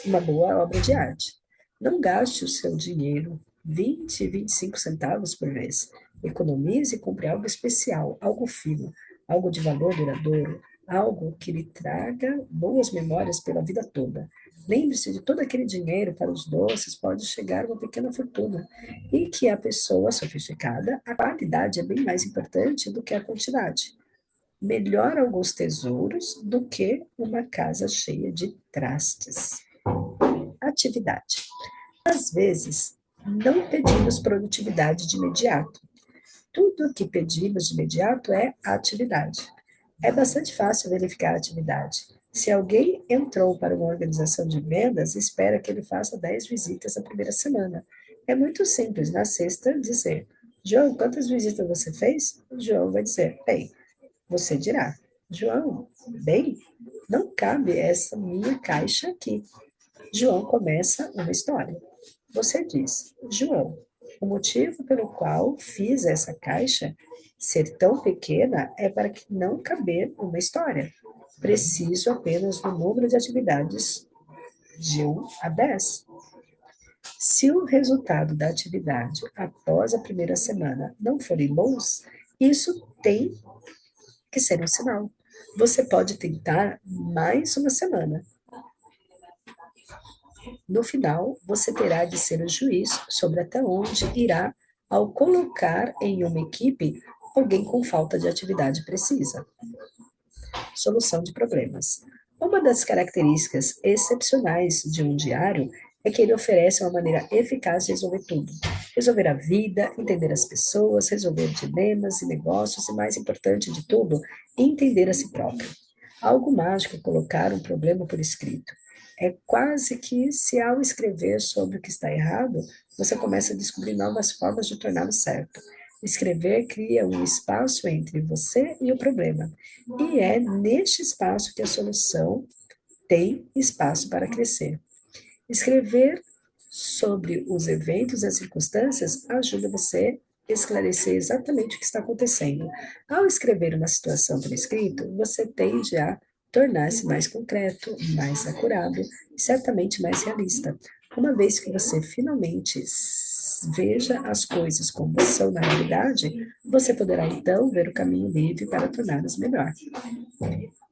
uma boa obra de arte. Não gaste o seu dinheiro 20, 25 centavos por mês. Economize e compre algo especial, algo fino, algo de valor duradouro, algo que lhe traga boas memórias pela vida toda. Lembre-se de todo aquele dinheiro para os doces pode chegar a uma pequena fortuna e que a pessoa sofisticada, a qualidade é bem mais importante do que a quantidade. Melhor alguns tesouros do que uma casa cheia de trastes. Atividade. Às vezes, não pedimos produtividade de imediato. Tudo o que pedimos de imediato é atividade. É bastante fácil verificar a atividade. Se alguém entrou para uma organização de vendas, espera que ele faça 10 visitas na primeira semana. É muito simples, na sexta, dizer: João, quantas visitas você fez? O João vai dizer: bem, você dirá: João, bem, não cabe essa minha caixa aqui. João começa uma história. Você diz: João, o motivo pelo qual fiz essa caixa ser tão pequena é para que não caber uma história. Preciso apenas do número de atividades de 1 a 10. Se o resultado da atividade após a primeira semana não forem bons, isso tem que ser um sinal. Você pode tentar mais uma semana. No final, você terá de ser o juiz sobre até onde irá ao colocar em uma equipe alguém com falta de atividade precisa. Solução de problemas. Uma das características excepcionais de um diário é que ele oferece uma maneira eficaz de resolver tudo. Resolver a vida, entender as pessoas, resolver dilemas e negócios e, mais importante de tudo, entender a si próprio. Algo mágico é colocar um problema por escrito. É quase que se ao escrever sobre o que está errado, você começa a descobrir novas formas de torná-lo certo. Escrever cria um espaço entre você e o problema. E é neste espaço que a solução tem espaço para crescer. Escrever sobre os eventos e as circunstâncias ajuda você a esclarecer exatamente o que está acontecendo. Ao escrever uma situação por escrito, você tende a tornar-se mais concreto, mais acurado e certamente mais realista. Uma vez que você finalmente veja as coisas como são na realidade, você poderá então ver o caminho livre para torná-las melhor.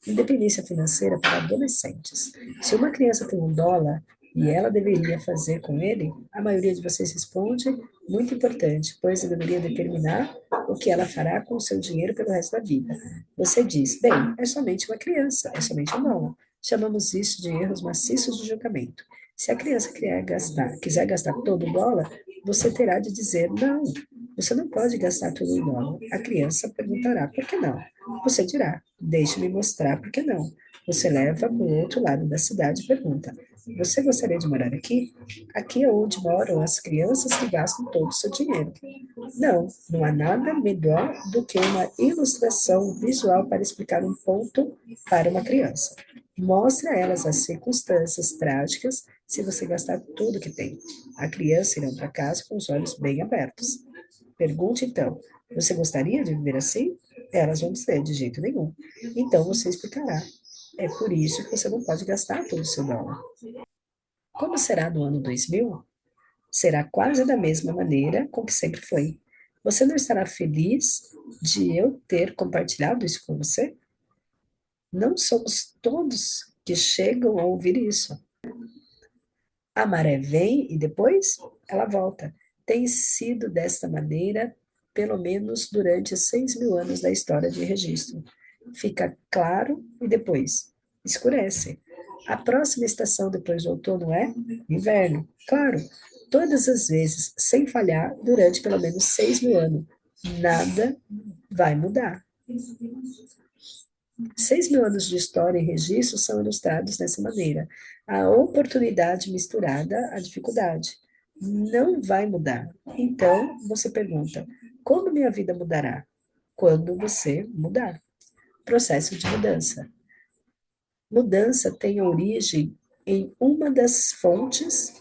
Independência financeira para adolescentes. Se uma criança tem $1 e ela deveria fazer com ele, a maioria de vocês responde: muito importante, pois eu deveria determinar o que ela fará com o seu dinheiro pelo resto da vida. Você diz: bem, é somente uma criança, é somente $1. Chamamos isso de erros maciços de julgamento. Se a criança quiser gastar todo $1, você terá de dizer: não, você não pode gastar todo $1. A criança perguntará: por que não? Você dirá: deixe-me mostrar por que não. Você leva para o outro lado da cidade e pergunta: você gostaria de morar aqui? Aqui é onde moram as crianças que gastam todo o seu dinheiro. Não, não há nada melhor do que uma ilustração visual para explicar um ponto para uma criança. Mostre a elas as circunstâncias trágicas se você gastar tudo que tem. A criança irá para casa com os olhos bem abertos. Pergunte então: você gostaria de viver assim? Elas vão dizer: de jeito nenhum. Então você explicará: é por isso que você não pode gastar todo o seu dólar. Como será no ano 2000? Será quase da mesma maneira com que sempre foi. Você não estará feliz de eu ter compartilhado isso com você? Não somos todos que chegam a ouvir isso. A maré vem e depois ela volta. Tem sido desta maneira, pelo menos durante 6.000 anos da história de registro. Fica claro e depois escurece. A próxima estação depois do outono é inverno. Claro, todas as vezes, sem falhar, durante pelo menos 6.000 anos. Nada vai mudar. 6.000 anos de história e registro são ilustrados dessa maneira. A oportunidade misturada à dificuldade. Não vai mudar. Então, você pergunta: como minha vida mudará? Quando você mudar. Processo de mudança. Mudança tem origem em uma das fontes.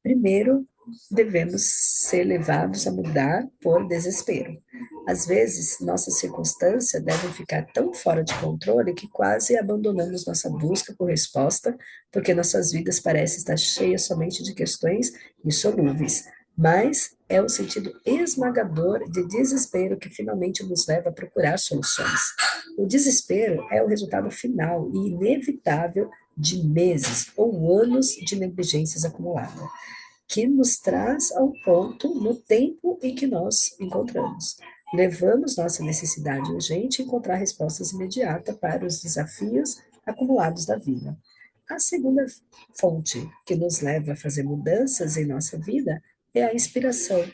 Primeiro, devemos ser levados a mudar por desespero. Às vezes, nossas circunstâncias devem ficar tão fora de controle que quase abandonamos nossa busca por resposta, porque nossas vidas parecem estar cheias somente de questões insolúveis. Mas é o sentido esmagador de desespero que finalmente nos leva a procurar soluções. O desespero é o resultado final e inevitável de meses ou anos de negligências acumuladas que nos traz ao ponto no tempo em que nós encontramos. Levamos nossa necessidade urgente a encontrar respostas imediatas para os desafios acumulados da vida. A segunda fonte que nos leva a fazer mudanças em nossa vida é a inspiração.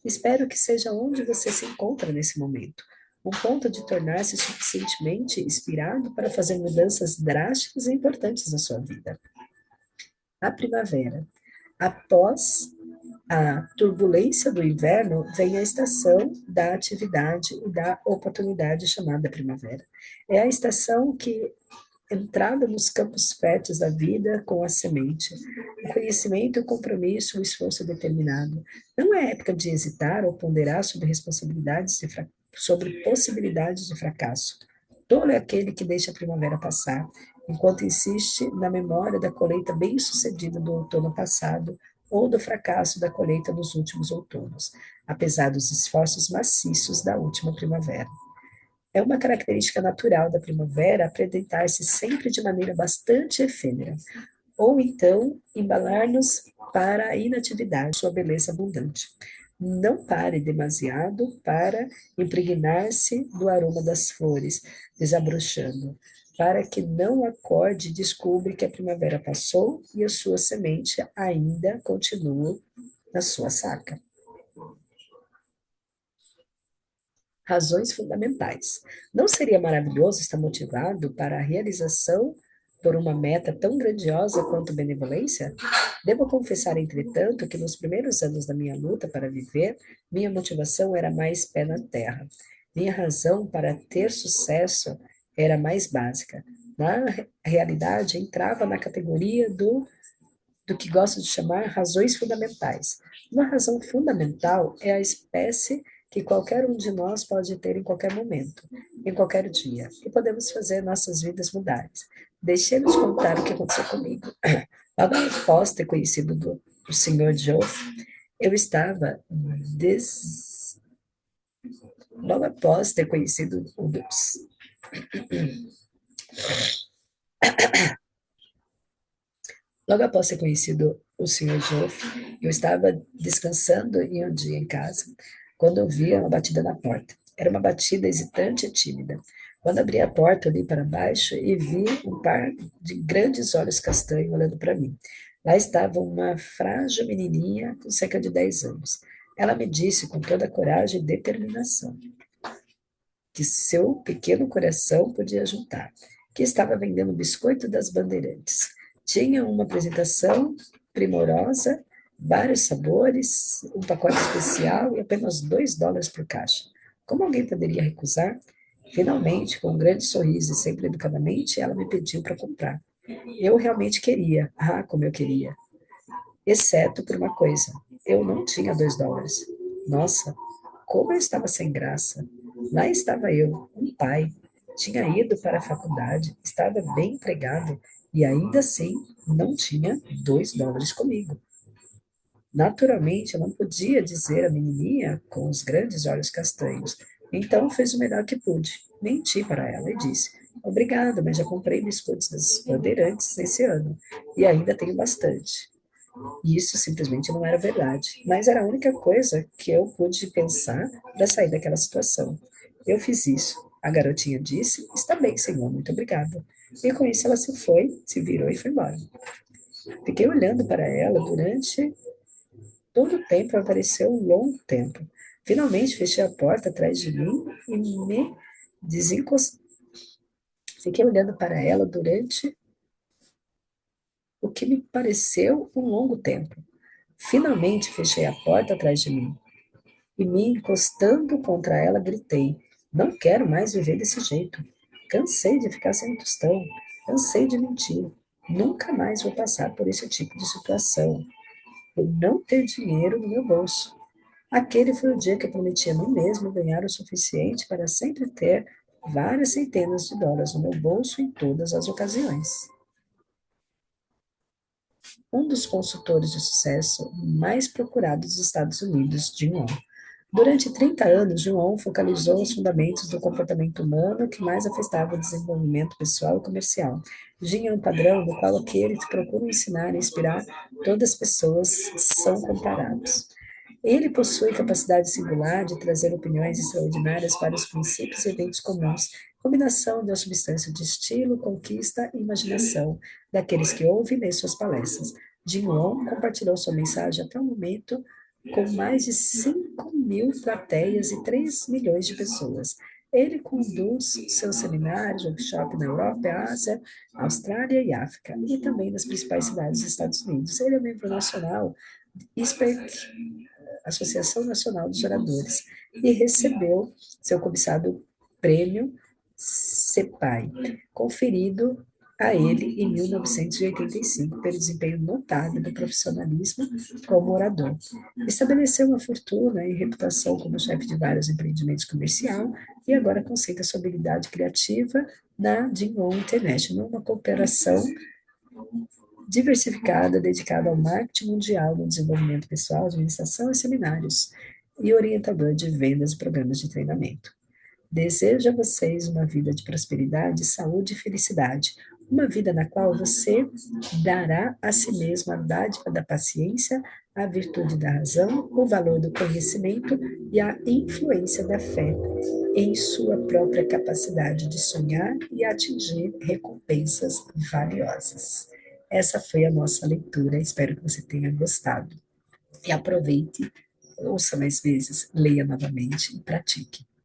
Espero que seja onde você se encontra nesse momento. Um ponto de tornar-se suficientemente inspirado para fazer mudanças drásticas e importantes na sua vida. A primavera. Após a turbulência do inverno, vem a estação da atividade e da oportunidade chamada primavera. É a estação que entrada nos campos férteis da vida com a semente, o conhecimento, o compromisso, o esforço determinado. Não é época de hesitar ou ponderar sobre responsabilidades sobre possibilidades de fracasso. Tolo é aquele que deixa a primavera passar, enquanto insiste na memória da colheita bem-sucedida do outono passado ou do fracasso da colheita dos últimos outonos, apesar dos esforços maciços da última primavera. É uma característica natural da primavera apresentar-se sempre de maneira bastante efêmera, ou então embalar-nos para a inatividade, sua beleza abundante. Não pare demasiado para impregnar-se do aroma das flores, desabrochando, para que não acorde e descubra que a primavera passou e a sua semente ainda continua na sua saca. Razões fundamentais. Não seria maravilhoso estar motivado para a realização por uma meta tão grandiosa quanto benevolência? Devo confessar, entretanto, que nos primeiros anos da minha luta para viver, minha motivação era mais pé na terra. Minha razão para ter sucesso era mais básica. Na realidade, entrava na categoria do que gosto de chamar razões fundamentais. Uma razão fundamental é a espécie que qualquer um de nós pode ter em qualquer momento, em qualquer dia, e podemos fazer nossas vidas mudarem. Deixemos contar o que aconteceu comigo. Logo após ter conhecido o Sr. Joff, eu estava logo após ter conhecido Logo após ter conhecido o Sr. Joff, eu estava descansando em um dia em casa, quando ouvi uma batida na porta. Era uma batida hesitante e tímida. Quando abri a porta, olhei para baixo e vi um par de grandes olhos castanhos olhando para mim. Lá estava uma frágil menininha com cerca de 10 anos. Ela me disse com toda a coragem e determinação que seu pequeno coração podia juntar, que estava vendendo biscoito das Bandeirantes. Tinha uma apresentação primorosa, vários sabores, um pacote especial e apenas $2 por caixa. Como alguém poderia recusar? Finalmente, com um grande sorriso e sempre educadamente, ela me pediu para comprar. Eu realmente queria, como eu queria, exceto por uma coisa: eu não tinha $2. Nossa, como eu estava sem graça! Lá estava eu, um pai, tinha ido para a faculdade, estava bem empregado e ainda assim não tinha $2 comigo. Naturalmente, eu não podia dizer à menininha com os grandes olhos castanhos. Então, fez o melhor que pude. Menti para ela e disse: Obrigada, mas já comprei biscoitos das Bandeirantes esse ano e ainda tenho bastante. E isso simplesmente não era verdade, mas era a única coisa que eu pude pensar para sair daquela situação. Eu fiz isso. A garotinha disse: Está bem, senhor, muito obrigada. E com isso ela se foi, se virou e foi embora. Fiquei olhando para ela durante todo o tempo, apareceu um longo tempo. Finalmente fechei a porta atrás de mim e me desencostei. Fiquei olhando para ela durante o que me pareceu um longo tempo. Finalmente fechei a porta atrás de mim e, me encostando contra ela, gritei: Não quero mais viver desse jeito. Cansei de ficar sem tostão. Cansei de mentir. Nunca mais vou passar por esse tipo de situação. Por não ter dinheiro no meu bolso. Aquele foi o dia que eu prometi a mim mesmo ganhar o suficiente para sempre ter várias centenas de dólares no meu bolso em todas as ocasiões. Um dos consultores de sucesso mais procurados dos Estados Unidos, Jim Rohn. Durante 30 anos, Jim Rohn focalizou os fundamentos do comportamento humano que mais afetava o desenvolvimento pessoal e comercial. Jim é um padrão do qual aqueles que procuram ensinar e inspirar todas as pessoas são comparados. Ele possui capacidade singular de trazer opiniões extraordinárias para os princípios e eventos comuns, combinação de uma substância de estilo, conquista e imaginação daqueles que ouvem e lê suas palestras. Jim Rohn compartilhou sua mensagem até o momento com mais de 5.000 plateias e 3 milhões de pessoas. Ele conduz seus seminários, workshops na Europa, Ásia, Austrália e África, e também nas principais cidades dos Estados Unidos. Ele é membro nacional ISPEC, Associação Nacional dos Oradores, e recebeu seu cobiçado prêmio CEPAI, conferido a ele em 1985 pelo desempenho notável do profissionalismo como orador. Estabeleceu uma fortuna e reputação como chefe de vários empreendimentos comerciais e agora concentra sua habilidade criativa na Jim Rohn International, uma cooperação diversificada dedicada ao marketing mundial, no desenvolvimento pessoal, administração e seminários, e orientador de vendas e programas de treinamento. Desejo a vocês uma vida de prosperidade, saúde e felicidade. Uma vida na qual você dará a si mesmo a dádiva da paciência, a virtude da razão, o valor do conhecimento e a influência da fé em sua própria capacidade de sonhar e atingir recompensas valiosas. Essa foi a nossa leitura. Espero que você tenha gostado. E aproveite, ouça mais vezes, leia novamente e pratique.